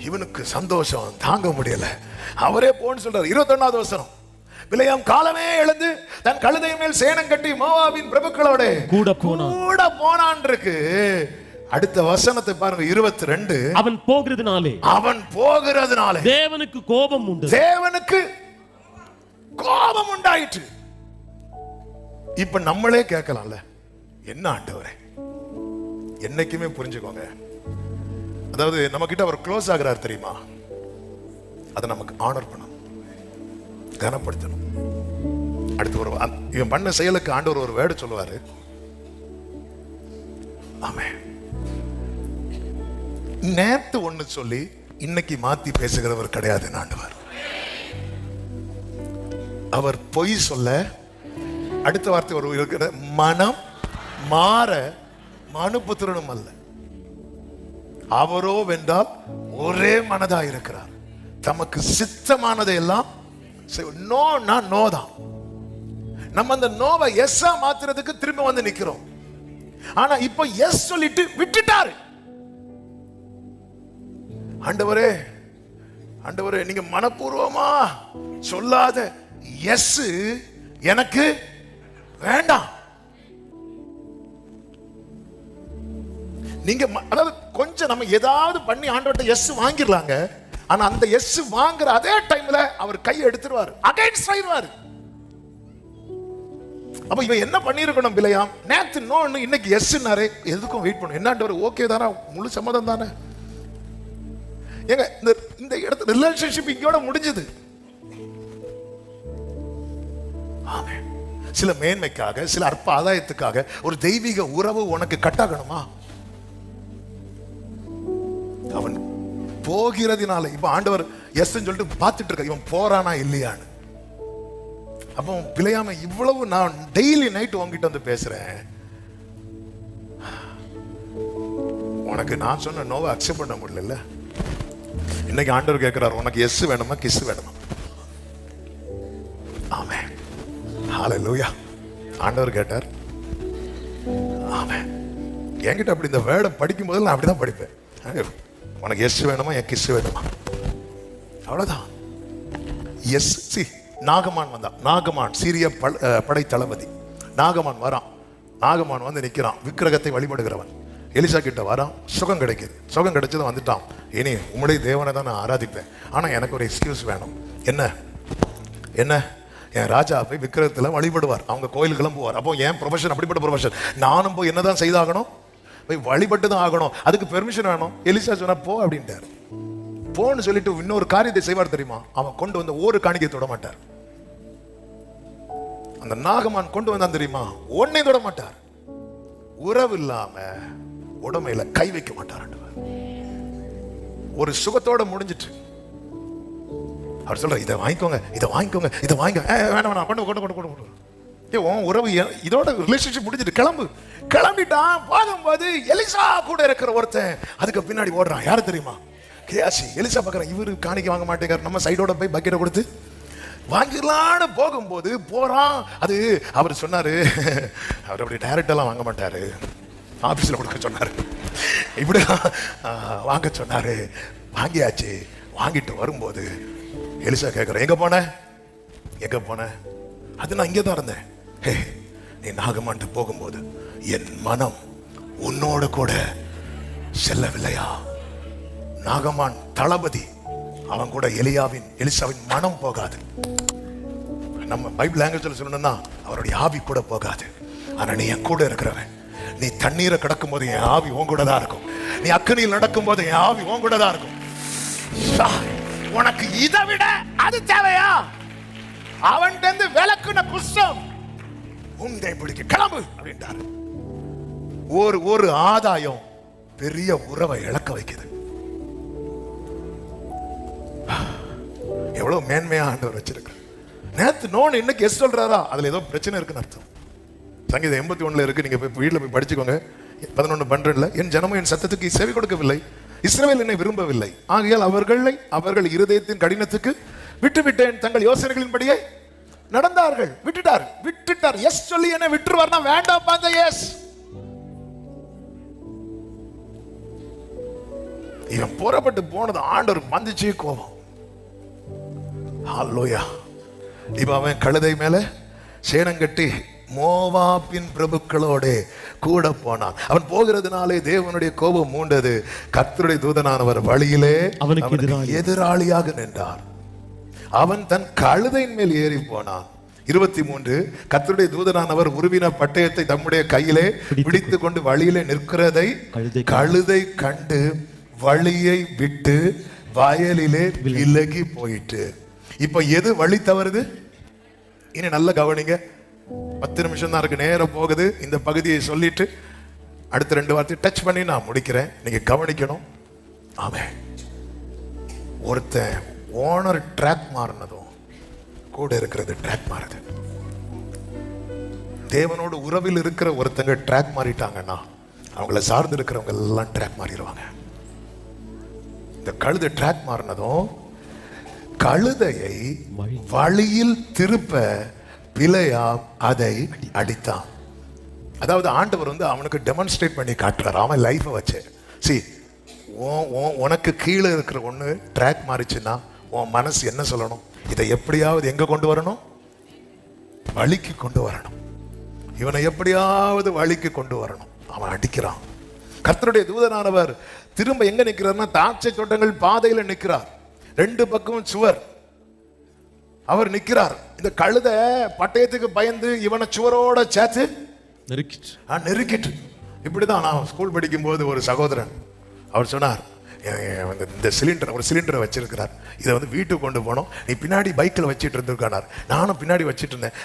இவனுக்கு சந்தோஷம் தாங்க முடியல. அவரே போன்னு சொல்றாரு. 21வது வசனம், பிழையாம் காலமே எழுந்து தன் கழுதை மேல் சேணம் கட்டி மோவாபின் பிரபுக்களோட கூட போனான் இருக்கு. அடுத்த வசனத்தை பாருங்க, 22, அவன் போகிறதுனாலே தேவனுக்கு கோபம் உண்டு, தேவனுக்கு கோபம் உண்டாயிற்று. இப்ப நம்மளே கேட்கலாம்ல, என்ன ஆண்டவரே, என்னைக்குமே புரிஞ்சுக்கோங்க, அதாவது நம்ம கிட்ட அவர் க்ளோஸ் ஆகிறார் தெரியுமா, அதை நமக்கு ஆனர் பண்ணணும், கனப்படுத்தணும். அடுத்து ஒரு இவன் பண்ண செயலுக்கு ஆண்டவர் ஒரு வேர்டு சொல்லுவாரு, ஆமென். நேத்து ஒண்ணு சொல்லி இன்னைக்கு மாத்தி பேசுகிறவர் கிடையாது ஆண்டவர். அவர் பொய் சொல்ல அடுத்த வார்த்தை ஒரு இருக்கிற மனம் மாற மனுபுத்திரனும் அல்ல. அவரோ வென்றால் ஒரே மனதா இருக்கிறார், தமக்கு சித்தமானதை எல்லாம் நோ தான். நம்ம அந்த நோவை எஸ்ஸா மாத்துறதுக்கு திரும்ப வந்து நிக்கிறோம். ஆனா இப்ப எஸ் சொல்லிட்டு விட்டுட்டாரு. ஆண்டவரே, ஆண்டவரே, நீங்க மனப்பூர்வமா சொல்லாத எஸ் எனக்கு வேண்டாம். நீங்க அதாவது கொஞ்சம் நம்ம ஏதாவது பண்ணி ஆண்டவர்ட்ட எஸ் வாங்கிடலாங்க. ஆனா அந்த எஸ் வாங்குற அதே டைம்ல அவர் கையை எடுத்துருவாரு, அகைன்ஸ்ட் ஆயிடுவாரு. அப்ப இவன் என்ன பண்ணிருக்கணும் பிழையாம், நேத்து நோன்னு இன்னைக்கு எஸ்னாரே, எதுக்கும் வெயிட் பண்ணும். என்ன ஆண்டவர், ஓகே தானே, முழு சம்மதம் தானே. ஏங்க இந்த இடத்துல ரிலேஷன்ஷிப் இங்கோட முடிஞ்சது. சில மேன்மைக்காக, சில அற்ப ஆதாயத்துக்காக ஒரு தெய்வீக உறவு உனக்கு கட்டாகணுமா? அவன் போகிறதுனால இப்ப ஆண்டவர் எஸ் சொல்லிட்டு பார்த்துட்டு இருக்க, இவன் போறானா இல்லையான்னு. அப்போ பிழையாம இவ்வளவு நான் டெய்லி நைட் உங்ககிட்ட வந்து பேசுறேன், உனக்கு நான் சொன்ன நோவை அக்செப்ட் பண்ண முடியல. இன்னைக்கு ஆண்டவர் கேட்கிறார், உனக்கு எஸ் வேணுமா கிஸ் வேணுமா? ஆமென், ஹல்லேலூயா. ஆண்டவர் கேட்டார். ஆமென். என்கிட்ட அப்படி இந்த வேர்டை படிக்கும் போது நான் அப்படிதான் படிப்பேன். உனக்கு எஸ் வேணுமா என் கிஸ் வேணுமா, அவ்வளவுதான். எஸ். சி, நாகமான் வந்தான். நாகமான் சீரிய படை தளபதி. நாகமான் வரான். நாகமான் வந்து நிற்கிறான், விக்கிரகத்தை வழிபடுகிறவன். எலிசா கிட்ட வரான், சுகம் கிடைக்குது. சுகம் கிடைச்சதும் வந்துட்டான், இனி உம்முடைய தேவனை தான் நான் ஆராதிப்பேன், ஆனா எனக்கு ஒரு எக்ஸ்கியூஸ் வேணும். என்ன என்ன என் ராஜா போய் விக்கிரகத்தில் வழிபடுவார், அவங்க கோயிலுக்கெல்லாம் போவார். அப்போ என் ப்ரொஃபஷன் அப்படிப்பட்ட ப்ரொஃபஷன், நானும் போய் என்னதான் செய்தாகணும், போய் வழிபட்டு தான் ஆகணும், அதுக்கு பெர்மிஷன் வேணும். எலிசா சொன்னா போ அப்படின்ட்டார். போன்னு சொல்லிட்டு இன்னொரு காரியத்தை செய்வார் தெரியுமா, அவன் கொண்டு வந்த ஒரு காணிக்கை தொட மாட்டார். அந்த நாகமான் கொண்டு வந்தான் தெரியுமா, ஒன்னை தொட மாட்டார். உறவு இல்லாம உடமையில கை வைக்க மாட்டார் ஆண்டவர். ஒரு சுகத்தோட முடிஞ்சிட்டு அவர் சொல்ற, இதை வாங்கிக்கோங்க, இதை வாங்கிக்கோங்க, இதை வாங்க, வேணாம் வேணாம், கொண்டு கொண்டு கொண்டு கொண்டு. உன் உறவு இதோட ரிலேஷன்ஷிப் முடிஞ்சிட்டு கிளம்பிட்டான். போகும்போது எலிசா கூட இருக்கிற ஒருத்தன் அதுக்கு பின்னாடி ஓடுறான். யாரு தெரியுமா? கேயாசி. எலிசா பார்க்கறான், இவரு காணிக்க வாங்க மாட்டேங்கிறார், நம்ம சைடோட போய் பக்கெட்டை கொடுத்து வாங்கிடலான்னு போகும்போது போறான். அது அவர் சொன்னாரு, அவர் அப்படி டைரக்டெல்லாம் வாங்க மாட்டாரு, ஆபீஸ்ல கொடுக்க சொன்னாரு, இப்படி வாங்க சொன்னாரு. வாங்கியாச்சு. வாங்கிட்டு வரும்போது எலிசா கேட்கிறேன், எங்க போன? அது நான் இங்கே தான் இருந்தேன். ஹே, நீ நாகமான்ட்டு போகும்போது என் மனம் உன்னோடு கூட செல்லவில்லையா? நாகமான் தளபதி, அவன் கூட எலிசாவின் மனம் போகாது. நம்ம பைபிள் லாங்குவேஜ்ல சொல்லணும்னா அவருடைய ஆவி கூட போகாது. ஆனா நீ என் கூட இருக்கிறவன். நீ தண்ணீரை கடக்கும் போது என் ஆவி உன் கூட தான் இருக்கும். நீ அக்கனியில் நடக்கும் போது என் ஆவி உன் கூட தான் இருக்கும். உனக்கு இதை விட அது தேவையா? அவன் விளக்குன குஷ்டம் உண்டை பிடிக்க கிளம்பு அப்படின்ட்டாரு. ஒரு ஆதாயம் பெரிய உறவை இழக்க வைக்குது. எவ்வளவு மேன்மையா ஆண்டவர் வச்சிருக்க. நேத்து நோன் இன்னைக்கு எஸ் சொல்றாரா, அதுல ஏதோ பிரச்சனை இருக்குன்னு அர்த்தம். சங்கீதம் 81 இருக்கு, நீங்க போய் வீட்டுல போய் படிச்சுக்கோங்க. 11:12 என் ஜனமும் என் சத்தத்துக்கு செவி கொடுக்கவில்லை, இஸ்ரவேல் என்னை விரும்பவில்லை, ஆகையால் அவர்கள் இருதயத்தின் கடினத்துக்கு விட்டுவிட்டேன், தங்கள் யோசனைகளின்படியே நடந்தார்கள். விட்டுட்டார். எஸ் சொல்லி என்ன விட்டுருவார்னா வேண்டாம் பாங்க. எஸ், இவன் புறப்பட்டு போனது ஆண்டவர் வந்துச்சு கோபம். ஹல்லேலூயா. இப்ப அவன் கழுதை மேல சேனங்கட்டி மோவாபின் பிரபுக்களோட கூட போனான். அவன் போகிறதுனாலே தேவனுடைய கோபம் மூண்டது. கர்த்தருடைய தூதனானவர் வழியிலே அவனுக்கு எதிராளியாக நின்றார். அவன் தன் கழுதையின் மேல் ஏறி போனான். 23 கர்த்தருடைய தூதனானவர் உருவின பட்டயத்தை தம்முடைய கையிலே பிடித்துக் கொண்டு வழியிலே நிற்கிறதை கழுதை கண்டு வழியை விட்டு வயலிலே விலகி போயிட்டு. இப்ப எது வழி தவறுது? இனி நல்ல கவனிங்க. 10 நிமிஷம் தான் இருக்கு, நேரம் போகுது. இந்த பகுதியை சொல்லிட்டு அடுத்த 2 வார்த்தை டச் பண்ணி நான் முடிக்கிறேன். நீங்க கவனிக்கணும். ஆமென். ஒருத்தன் ஓனர் ட்ராக் மாறினதும் கூட இருக்கிறது ட்ராக் மாறுது. தேவனோடு உறவில் இருக்கிற ஒருத்தங்க ட்ராக் மாறிட்டாங்கன்னா அவங்கள சார்ந்து இருக்கிறவங்க எல்லாம் ட்ராக் மாறிடுவாங்க. இந்த கழுதை ட்ராக் மாறினதும் கழுதையை வழியில் திருப்ப பிலேயாம் அதை அடித்தான். அதாவது ஆண்டவர் அவனுக்கு டெமான்ஸ்ட்ரேட் பண்ணி காட்டுறாரு அவன் லைஃபை வச்சு. உனக்கு கீழே இருக்கிற ஒண்ணு ட்ராக் மாறிச்சுன்னா உன் மனசு என்ன சொல்லணும்? இதை எப்படியாவது எங்க கொண்டு வரணும்? வழிக்கு கொண்டு வரணும். இவனை எப்படியாவது வழிக்கு கொண்டு வரணும். அவன் அடிக்கிறான். கர்த்தருடைய தூதனானவர் திரும்ப எங்க நிற்கிறார்னா திராட்சை தோட்டங்கள் பாதையில நிற்கிறார். 2 பக்கமும் சுவர். அவர் நிற்கிறார். இந்த கழுதை பட்டயத்துக்கு பயந்து இவனை சுவரோட சேர்த்து நெருக்கிட்டு. இப்படிதான் நான் ஸ்கூல் படிக்கும் போது ஒரு சகோதரன் அவர் சொன்னார், இந்த ஒரு சிலிண்டரை வச்சிருக்கிறார், இதை வீட்டுக்கு கொண்டு போனோம், நீ பின்னாடி பைக்கில் வச்சுட்டு இருந்திருக்கானார். நானும் பின்னாடி வச்சுட்டு இருந்தேன்.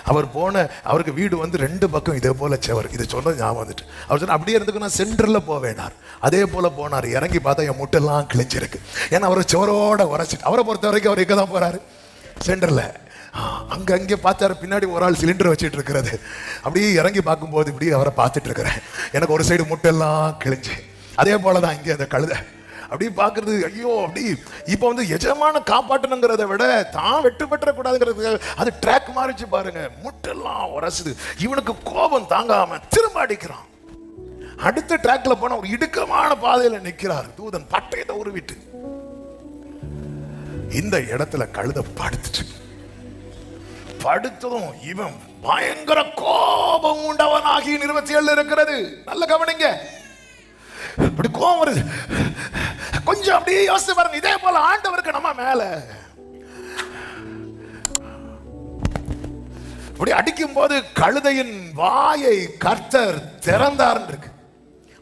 அவருக்கு வீடு 2 பக்கம் இதே போல செவர். இது சொன்னது ஞாபகம் வந்துட்டு அவர் சொன்ன அப்படியே இருந்துக்கு நான் சென்டரில் போவேனார். அதே போல போனார். இறங்கி பார்த்தா என் முட்டெல்லாம் கிழிஞ்சிருக்கு. ஏன்னா அவர் செவரோட உரைச்சிட்டு, அவரை பொறுத்த வரைக்கும் அவர் எங்கே தான் போறாரு? சென்டரில். அங்கே பார்த்தாரு, பின்னாடி ஒரு ஆள் சிலிண்டர் வச்சுட்டு இருக்கிறது. அப்படியே இறங்கி பார்க்கும்போது இப்படி அவரை பார்த்துட்டு இருக்கிறேன். எனக்கு ஒரு சைடு முட்டெல்லாம் கிழிஞ்சு. அதே போலதான் இங்கே அந்த கழுதை அப்படி பார்க்கறது. ஐயோ, அப்படி இப்போ எஜமான காப்பாற்றணுங்கிறத விட தான் வெட்டு பெற்றக்கூடாதுங்கிறது அது ட்ராக் மாறிச்சு பாருங்க. முட்டெல்லாம் உரசுது. இவனுக்கு கோபம் தாங்காம திரும்ப அடிக்கிறான். அடுத்த ட்ராக்ல போன ஒரு இடுக்கமான பாதையில நிற்கிறார். தூதன் பட்டயத்தை உருவிட்டு இந்த இடத்துல கழுதை படுத்ததும் இவன் பயங்கர கோபம் உண்டவனாகி 27 இருக்கிறது. நல்ல கவனிங்க. அப்படி கோபம் வருது. கொஞ்சம் அப்படியே யோசிச்சு பாருங்க. இதே போல ஆண்டவருக்கு நம்ம மேல அப்படி அடிக்கும் போது கழுதையின் வாயை கர்த்தர் திறந்தார் இருக்கு.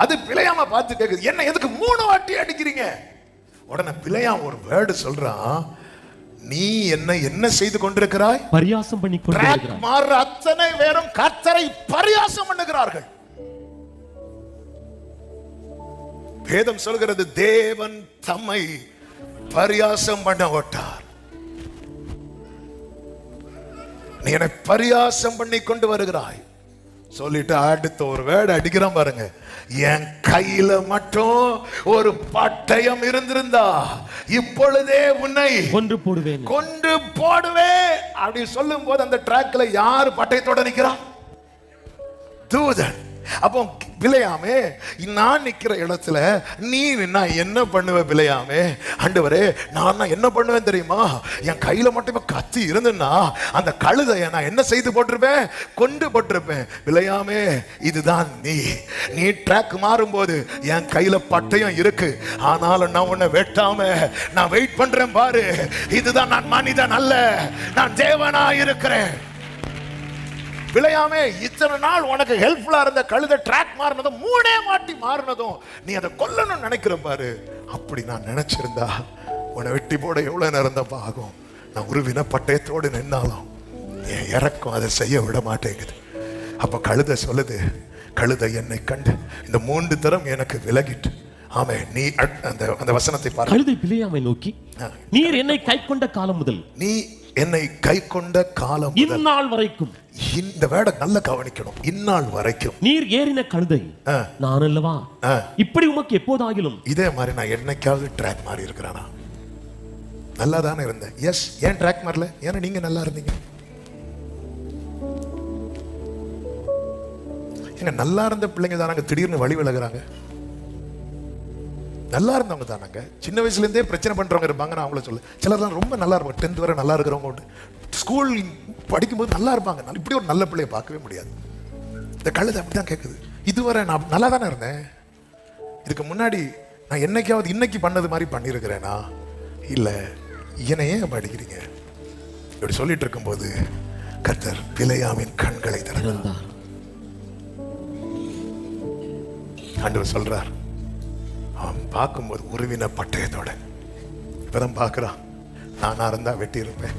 அது பிழையாம பார்த்து கேக்குது, என்ன எதுக்கு 3 வாட்டி அடிக்கிறீங்க? உடனே பிழையாம ஒரு வேர்டு சொல்றான், நீ என்ன செய்து கொண்டிருக்கிறாய்? பரியாசம் பண்ணி கொண்டிருக்கிறாய். அத்தனை பேரும் கர்த்தரை பரியாசம் பண்ணுகிறார்கள். வேதம் சொல்கிறது தேவன் தம்மை பரியாசம் பண்ண விட்டார். நீ என்னை பரியாசம் பண்ணி கொண்டு வருகிறாய் சொல்லிட்டு அடுத்த ஒரு வேர்டு அடிக்கிறான் பாருங்க. என் கையில மட்டும் ஒரு பட்டயம் இருந்திருந்தா இப்பொழுதே உன்னை கொன்று போடுவேன் அப்படி சொல்லும் போது அந்த ட்ராக்ல யாரு பட்டயத்தோட நிக்கிறா? தூதன். அப்போ பிழையாமே, நான் நிக்கிற இடத்துல நீ நின்னா என்ன பண்ணுவ பிழையாமே? ஆண்டவரே, நான் என்ன பண்ணுவேன் தெரியுமா? என் கையில மட்டுமே கத்தி இருந்துன்னா அந்த கழுதையை நான் என்ன செய்து போட்டிருப்பேன்? கொண்டு போட்டிருப்பேன். பிழையாமே, இதுதான் நீ ட்ராக் மாறும்போது என் கையில பட்டயம் இருக்கு, ஆனாலும் நான் உன்னை வெட்டாம நான் வெயிட் பண்றேன் பாரு. இதுதான் நான் மனிதன் அல்ல, நான் தேவனா இருக்கிறேன். விளையாமே, இத்தனை நாள் உனக்கு ஹெல்ப்ஃபுல்லா இருந்த கழுத ட்ராக் மாறினதும் 3 மாட்டி மாறினதும் நீ அதை கொல்லணும்னு நினைக்கிற பாரு. அப்படி நான் நினைச்சிருந்தா உன்னை வெட்டி போட எவ்வளவு நேரம் தான் ஆகும். நான் உருவின பட்டயத்தோடு நின்னாலும் என் இறக்கம் அதை செய்ய விட மாட்டேங்குது. அப்ப கழுத சொல்லுது, கழுத என்னை கண்டு இந்த 3 தரம் எனக்கு விலகிட்டு. ஆமே, நீ அந்த வசனத்தை பாரு. கழுதை பிழையாமை நோக்கி, நீர் என்னை கை கொண்ட காலம் முதல், நீ என்னை கை கொண்ட காலம் இந்நாள் வரைக்கும். இந்த வேட நல்ல கவனிக்கணும். இந்நாள் வரைக்கும் நீர் ஏறின கழுதை நான் அல்லவா? இப்படி உமக்கு எப்போதாகிலும் இதே மாதிரி நான் என்னைக்காவது ட்ராக் மாறி இருக்கிறானா? நல்லா தானே இருந்தேன். எஸ், ஏன் ட்ராக் மாறல? ஏன்னா நீங்க நல்லா இருந்தீங்க. ஏங்க, நல்லா இருந்த பிள்ளைங்க தானாங்க திடீர்னு வழி விலகுறாங்க. நல்லா இருந்தவங்க தானாங்க சின்ன வயசுல இருந்தே பிரச்சனை பண்றவங்க இருப்பாங்க. நான் அவங்கள சொல்ல, சிலர்லாம் ரொம்ப நல்லா இருப்பாங்க. 10th வரை நல்லா இருக்கிறவங்க, ஸ்கூல் படிக்கும்போது நல்லா இருப்பாங்க. இப்படி ஒரு நல்ல பிள்ளைய பார்க்கவே முடியாது. இந்த கழுதை அப்படிதான் கேட்குது. இதுவரை நான் நல்லா தானே இருந்தேன். இதுக்கு முன்னாடி நான் என்னைக்காவது இன்னைக்கு பண்ணது மாதிரி பண்ணியிருக்கிறேனா? இல்லை, என்னை ஏன் படிக்கிறீங்க? இப்படி சொல்லிட்டு இருக்கும்போது கர்த்தர் பிழையாமின் கண்களை திறந்தார். ஆண்டவர் சொல்றார், அவன் பார்க்கும்போது உருவின பட்டயத்தோட இப்பதான் பார்க்கிறான். நானா இருந்தா வெட்டி இருப்பேன்,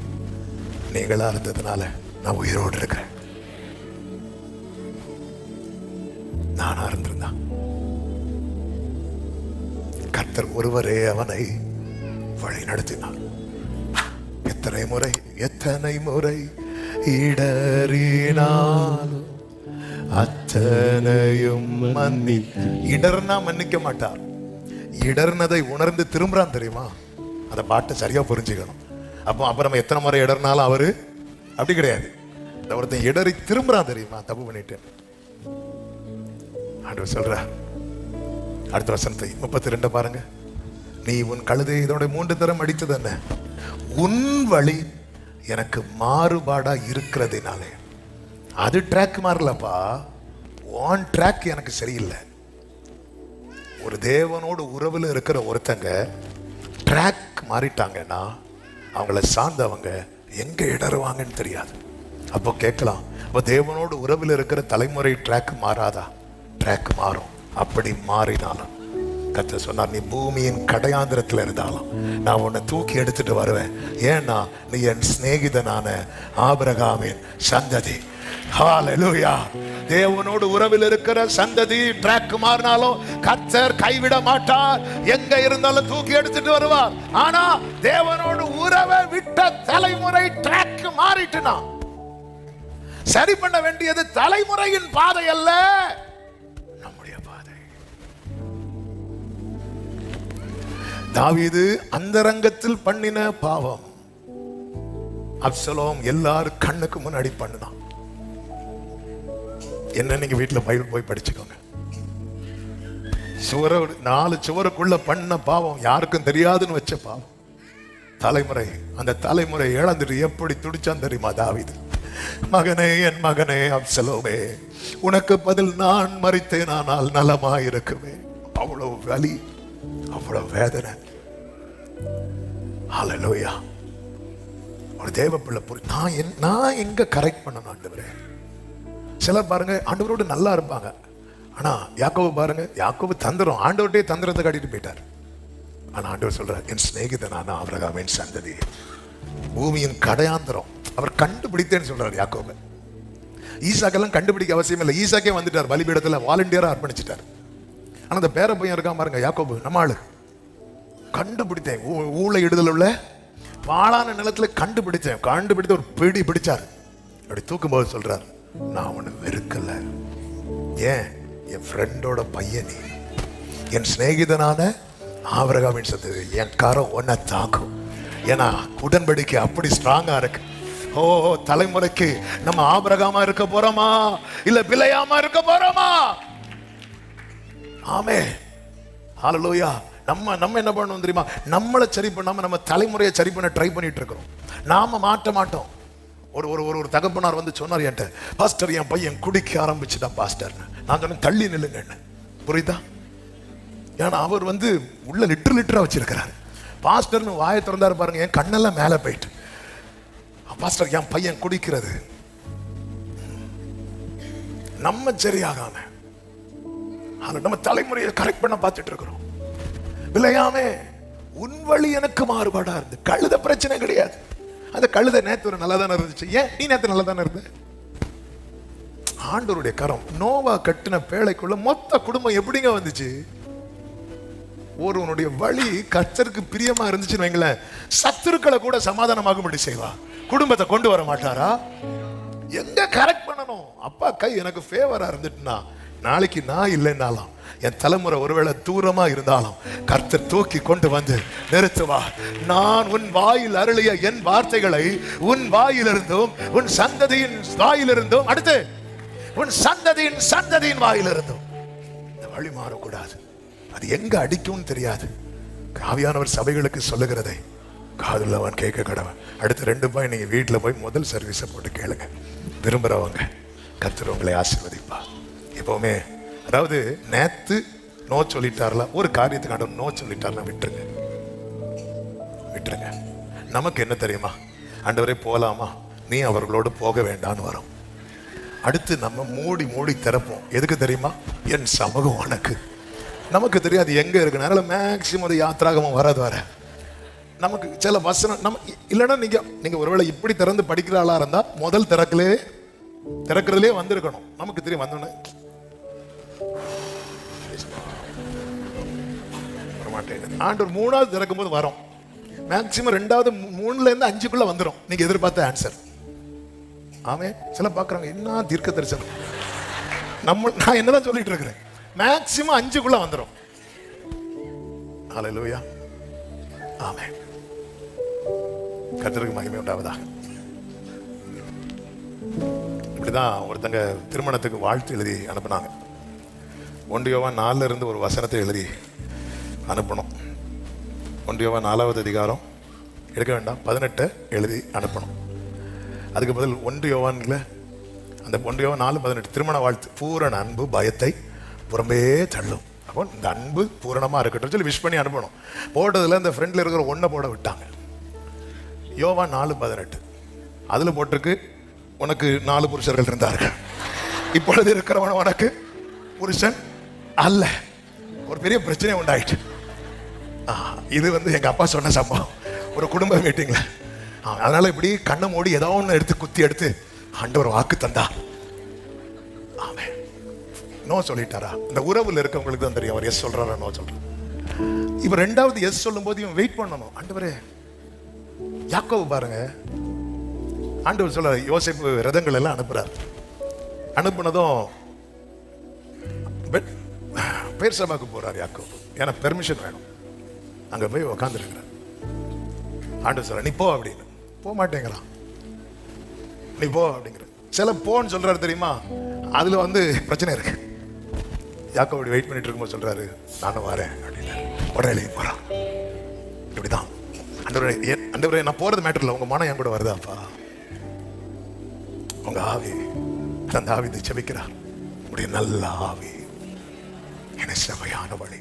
நீங்களா இருந்ததுனால நான் உயிரோடு இருக்கிறேன். நானா இருந்திருந்தா கர்த்தர் ஒருவரே அவனை வழி நடத்தினார். எத்தனை முறை இடறினாலும் அத்தனையும் இடர்னா மன்னிக்க மாட்டார். இடர்னதை உணர்ந்து திரும்புறான் தெரியுமா? அந்த பாட்டை சரியா புரிஞ்சுக்கணும். அப்போ அப்புறம் எத்தனை முறை இடர்னாலும் அவரு அப்படி கிடையாது. இந்த ஒருத்தன் இடறி திரும்புறான் தெரியுமா? தப்பு பண்ணிட்டு ஆண்டவர் சொல்ற அடுத்த வசனத்தை 32 பாருங்க. நீ உன் கழுதை இதோட 3 தரம் அடித்தது என்ன? உன் வழி எனக்கு மாறுபாடா இருக்கிறதுனாலே. அது ட்ராக் மாறலப்பா, ஒன் ட்ராக் எனக்கு சரியில்லை. ஒரு தேவனோடு உறவில் இருக்கிற ஒருத்தங்க ட்ராக் மாறிட்டாங்கன்னா அவங்கள சார்ந்தவங்க எங்க இடருவாங்கன்னு தெரியாது. அப்போ கேட்கலாம், அப்போ தேவனோடு உறவில் இருக்கிற தலைமுறை ட்ராக் மாறாதா? ட்ராக் மாறும். அப்படி மாறினாலும் கர்த்தர் சொன்னார், நீ பூமியின் கடையாந்திரத்தில் இருந்தாலும் நான் உன்னை தூக்கி எடுத்துட்டு வருவேன். ஏன்னா நீ என் சிநேகிதனான ஆபிரகாமின் சந்ததி. ஹல்லேலூயா. தேவனோடு உறவில் இருக்கிற சந்ததி ட்ராக் மாறினாலும் கர்த்தர் கைவிட மாட்டார். எங்க இருந்தாலும் தூக்கி எடுத்துட்டு வருவார். ஆனா தேவனோடு உறவை விட்ட தலைமுறை ட்ராக் மாறிட்டுனா சரி பண்ண வேண்டியது தலைமுறையின் பாதை அல்ல, நம்முடைய பாதை. தாவீது அந்தரங்கத்தில் பண்ணின பாவம் அப்சலோம் எல்லாரும் கண்ணுக்கு முன்னாடி பண்ணினான். என்ன நீங்க வீட்டுல பைபிள் போய் படிச்சுக்கோங்க. 4 சுவருக்குள்ள பண்ண பாவம், யாருக்கும் தெரியாதுன்னு வச்ச பாவம். தலைமுறை, அந்த தலைமுறை இழந்துட்டு எப்படி துடிச்சான் தெரியுமா தாவீது? மகனே, என் மகனே அப்சலோமே, உனக்கு பதில் நான் மரித்தேன், ஆனால் நலமாயிருக்குமே. அவ்வளவு வலி, அவ்வளவு வேதனை. ஹல்லேலூயா. ஒரு தேவ பிள்ளை நான் எங்க கரெக்ட் பண்ணணும் ஆண்டவரே? சிலர் பாருங்க ஆண்டவரோடு நல்லா இருப்பாங்க. ஆனா யாக்கோபு பாருங்க, யாக்கோபு தந்திரம், ஆண்டவர்கிட்டே தந்திரத்தை காட்டிட்டு போயிட்டார். ஆனா ஆண்டவர் சொல்றார், என் சிநேகிதனான ஆபிரகாமின் சந்ததி, பூமியின் கடையாந்திரம் அவர் கண்டுபிடித்தேன்னு சொல்றார் யாக்கோபு. ஈசாக்கெல்லாம் கண்டுபிடிக்க அவசியம் இல்லை. ஈசாக்கே வந்துட்டார், பலிபீடத்துல வாலண்டியரா அர்ப்பணிச்சிட்டார். ஆனா அந்த பேர பையன் இருக்கான் பாருங்க, யாக்கோபு, நம்ம ஆளு. கண்டுபிடித்தேன், ஊழ இடுதல் உள்ள பாழான நிலத்துல கண்டுபிடித்து ஒரு பிடி பிடிச்சார். அப்படி தூக்கும்போது சொல்றார், நான் அவனை வெறுக்கல. ஏன்? என் ஃப்ரெண்டோட பையன், என் சிநேகிதனான ஆபிரகாமின் சந்ததி, என் காரம் ஒன்ன தாக்கும். ஏன்னா உடன்படிக்கை அப்படி ஸ்ட்ராங்கா இருக்கு. ஓ, தலைமுறைக்கு நம்ம ஆபிரகாமா இருக்க போறோமா இல்ல பிழையாமா இருக்க போறோமா? ஆமே, ஹல்லேலூயா. நம்ம என்ன பண்ணணும் தெரியுமா? நம்மளை சரி பண்ணாம நம்ம தலைமுறையை சரி பண்ண ட்ரை பண்ணிட்டு இருக்கிறோம். நாம மாட்ட மாட்டோம். ஒரு தகப்பனார் வந்து சொன்னார் என்கிட்ட, பாஸ்டர் என் பையன் குடிக்க ஆரம்பிச்சுட்டான் பாஸ்டர். நான் சொன்னேன், தள்ளி நில்லுங்க. புரியுதா? ஏன்னா அவர் வந்து உள்ள லிட்டரா வச்சிருக்கிறார். பாஸ்டர்னு வாயை திறந்தாரு பாருங்க, என் கண்ணெல்லாம் மேல போயிட்டு, பாஸ்டர் என் பையன் குடிக்கிறது. நம்ம சரியாகாம நம்ம தலைமுறையை கரெக்ட் பண்ண பார்த்துட்டு இருக்கிறோம். விளையாமே உன் வழி எனக்கு மாறுபாடா இருந்து. கழுத பிரச்சனை கிடையாது. அந்த கழுத நேத்து நல்லா தானே இருந்துச்சு. ஏன் நீ நேத்து நல்லா தானே இருந்த? ஆண்டவருடைய கரம் நோவா கட்டின பேழைக்குள்ள மொத்த குடும்பம் எப்படிங்க வந்துச்சு? ஒருவனுடைய வழி கர்த்தருக்கு பிரியமா இருந்துச்சுன்னு வைங்களேன், சத்துருக்களை கூட சமாதானமாகும்படி செய்வா. குடும்பத்தை கொண்டு வர மாட்டாரா? எங்க கரெக்ட் பண்ணணும்? அப்பா கை எனக்கு ஃபேவரா இருந்துட்டுனா, நாளைக்கு நான் இல்லைன்னாலும் என் தலைமுறை ஒருவேளை தூரமா இருந்தாலும் கர்த்தர் தூக்கி கொண்டு வந்து நிறுத்துவா. நான் உன் வாயில் அருளிய என் வார்த்தைகளை உன் வாயிலிருந்தும் உன் சந்ததியின் வாயிலிருந்தும், அடுத்து உன் சந்ததியின் வாயிலிருந்தும். இந்த வழி மாறக்கூடாது. அது எங்க அடிக்கும் தெரியாது. ஆவியானவர் சபைகளுக்கு சொல்லுகிறதை காதுள்ளவன் கேட்க கடவன். அடுத்த 2 பாய் நீங்க வீட்டுல போய் முதல் சர்வீஸை போட்டு கேளுங்க. விரும்புறவங்க கர்த்தர் உங்களை ஆசீர்வதிப்பா. எப்பவுமே அதாவது நேத்து நோ சொல்லிட்டார்ல, ஒரு காரியத்துக்கான நோ சொல்லிட்டார்னா விட்டுருங்க. நமக்கு என்ன தெரியுமா? ஆண்டவரே போலாமா, நீ அவர்களோடு போக வேண்டான்னு வரும். அடுத்து நம்ம மூடி திறப்போம். எதுக்கு தெரியுமா? என் சமூகம் உனக்கு. நமக்கு தெரியாது எங்க இருக்கு. அதனால மேக்சிமம் அது யாத்திராகமும் வர நமக்கு சில வசனம் நம்ம இல்லைன்னா நீங்க ஒருவேளை இப்படி திறந்து படிக்கிற ஆளா இருந்தா முதல் திறக்கிறதுலே வந்திருக்கணும். நமக்கு தெரியும் வந்தோன்னே ஆண்டவர் 3வது திறக்கும் போது வரும். மேக்சிமம் 2வது 3ல இருந்து 5க்குள்ள வந்துடும் நீங்க எதிர்பார்த்த ஆன்சர். ஆமே, சில பாக்குறாங்க என்ன தீர்க்க தரிசனம். நான் என்னதான் சொல்லிட்டு இருக்கிறேன், மேக்சிமம் 5க்குள்ள வந்துடும். ஹல்லேலூயா, ஆமென். கர்த்தருக்கு மகிமை உண்டாவதாக. இப்படிதான் ஒருத்தங்க திருமணத்துக்கு வாழ்த்து எழுதி அனுப்புனாங்க. 1 யோவான் 4 இருந்து ஒரு வசனத்தை எழுதி அனுப்பணும். 1 யோவான் 4வது அதிகாரம் எடுக்க வேண்டாம், 18 எழுதி அனுப்பணும். அதுக்கு பதில் 1 யோவான்ல அந்த 1 யோவான் 4:18 திருமண வாழ்த்து, பூரண அன்பு பயத்தை புறம்பே தள்ளும். அப்போ இந்த அன்பு பூரணமா இருக்கட்டும் சொல்லி விஷ் பண்ணி அனுப்பணும். போட்டதுல இந்த ஃப்ரெண்ட்ல இருக்கிற ஒன்றை போட விட்டாங்க. யோவான் 4:18 அதுல போட்டிருக்கு, உனக்கு 4 புருஷர்கள் இருந்தார்கள், இப்பொழுது இருக்கிறவன் உனக்கு புருஷன் அல்ல. ஒரு பெரிய பிரச்சனை உண்டாயிட்டு. இது வந்து எங்க அப்பா சொன்ன சம்பவம் ஒரு குடும்ப மீட்டிங்ல. அதனால இப்படி கண்ணை மூடி ஏதோ ஒன்று எடுத்து குத்தி எடுத்து ஆண்டவர் வாக்கு தந்தா. ஆமென். நோ சொல்லிட்டாரா? இந்த உறவுல இருக்கவங்களுக்கு தான் தெரியும் அவர் எஸ் சொல்றாரா நோ சொல்றாரு. இவர் 2வது எஸ் சொல்லும் போது இவன் வெயிட் பண்ணணும். ஆண்டவரே, யாக்கோபு பாருங்க, ஆண்டவர் சொல்ல யோசேப்பு ரதங்கள் எல்லாம் அனுப்புறார். அனுப்புனதும் பெர்சபாக்கு போறார் யாக்கோபு. ஏன்னா பெர்மிஷன் வேணும். அங்க போய் உக்காந்துருக்கிறார். ஆண்டவர் சொல்ற நீ போ அப்படின்னு. போக மாட்டேங்கிறான். நீ போ அப்படிங்கிற. சில போன்னு சொல்றாரு தெரியுமா, அதுல வந்து பிரச்சனை இருக்கு. யாக்கோபு வெயிட் பண்ணிட்டு இருக்கும்போது சொல்றாரு நானும் வரேன் அப்படின்னு. உடனே எழுதி போறான். இப்படிதான் ஆண்டவரே நான் போறது மேட்டர் இல்லை, உங்க மனம் என் கூட வருதாப்பா, உங்க ஆவி, அந்த ஆவி ஜெபிக்கிறார். உடைய நல்ல ஆவி என்ன செமையான வழி.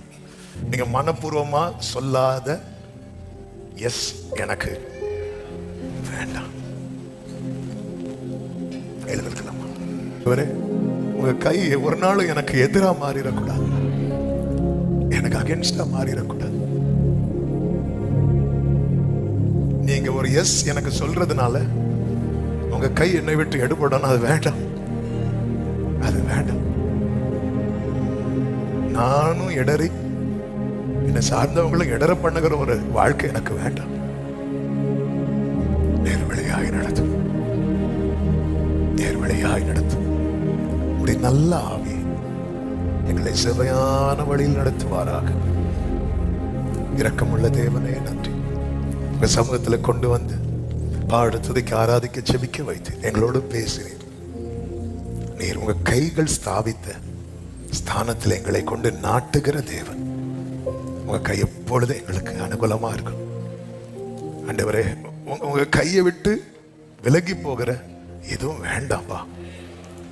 நீங்க மனப்பூர்வமா சொல்லாத எஸ் எனக்கு வேண்டாம் எழுதிருக்கலாமா? உங்க கை ஒரு நாளும் எனக்கு எதிரா மாறிடக்கூடாது, எனக்கு அகேன்ஸ்டா மாறிடக்கூடாது. நீங்க ஒரு எஸ் எனக்கு சொல்றதுனால உங்க கை என்னை விட்டு எடுபடணும். அது வேண்டாம், அது வேண்டாம். நானும் இடறி என்னை சார்ந்தவங்களும் இடற பண்ணுகிற ஒரு வாழ்க்கை எனக்கு வேண்டாம். நேர்வழியாய் நடத்தும், நேர்வழியாய் நடத்தும். உடைய நல்ல ஆவி எங்களை செவையான வழியில் நடத்துவாராக. இரக்கமுள்ள தேவனே நன்றி. உங்க சமூகத்தில் கொண்டு வந்து பாடு துதிக்க ஆராதிக்க செபிக்க வைத்து எங்களோடு பேசினீர். நீர் உங்க கைகள் ஸ்தாபித்த ஸ்தானத்தில் எங்களை கொண்டு நாட்டுகிற தேவன். உங்க கை எப்பொழுது எங்களுக்கு அனுகூலமா இருக்கும். ஆண்டவரே, உங்க கையை விட்டு விலகி போகிற எதுவும் வேண்டாம்பா.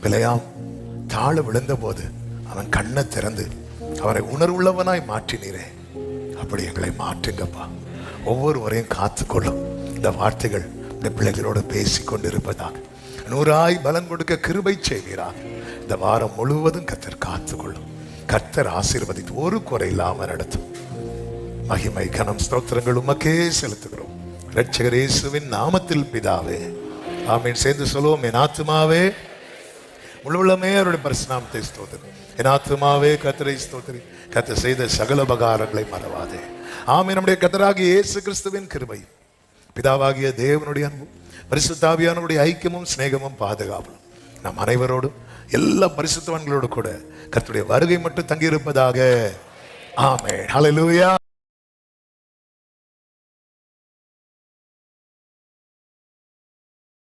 பிழையாம் தாழ விழுந்த போது அவன் கண்ணை திறந்து அவனை உணர்வுள்ளவனாய் மாற்றினீரே, அப்படி எங்களை மாற்றுங்கப்பா. ஒவ்வொருவரையும் காத்துக்கொள்ளும். இந்த வார்த்தைகள் இந்த பிள்ளைகளோடு பேசி கொண்டிருப்பதாக 100 பலன் கொடுக்க கிருபை செய்வீராக. இந்த வாரம் முழுவதும் கர்த்தர் காத்துக்கொள்ளும். கர்த்தர் ஆசீர்வதித்து ஒரு குறை இல்லாமல் நடத்தும். மகிமை கனம் ஸ்தோத்திரங்கள் உமக்கே செலுத்துகிறோம் இரட்சகர் இயேசுவின் நாமத்தில் பிதாவே, ஆமீன். சேர்ந்து சொல்லுவோம். என் ஆத்துமாவே முழுவதுமே அவருடைய பரிசுநாமத்தை ஸ்தோத்திரி. என் ஆத்துமாவே கர்த்தரை ஸ்தோத்திரி. கர்த்தர் செய்த சகல உபகாரங்களை மறவாதே. ஆமீன். நம்முடைய கர்த்தராகிய இயேசு கிறிஸ்துவின் கிருபை, பிதாவாகிய தேவனுடைய அன்பும் பரிசுத்த ஆவியானவருடைய ஐக்கியமும் சிநேகமும் பாதுகாப்பும் நம் அனைவரோடும் எல்லா பரிசுத்தவான்களோடு கூட கர்த்தருடைய வருகை மட்டும் தங்கியிருப்பதாக. ஆமென். ஹல்லேலூயா.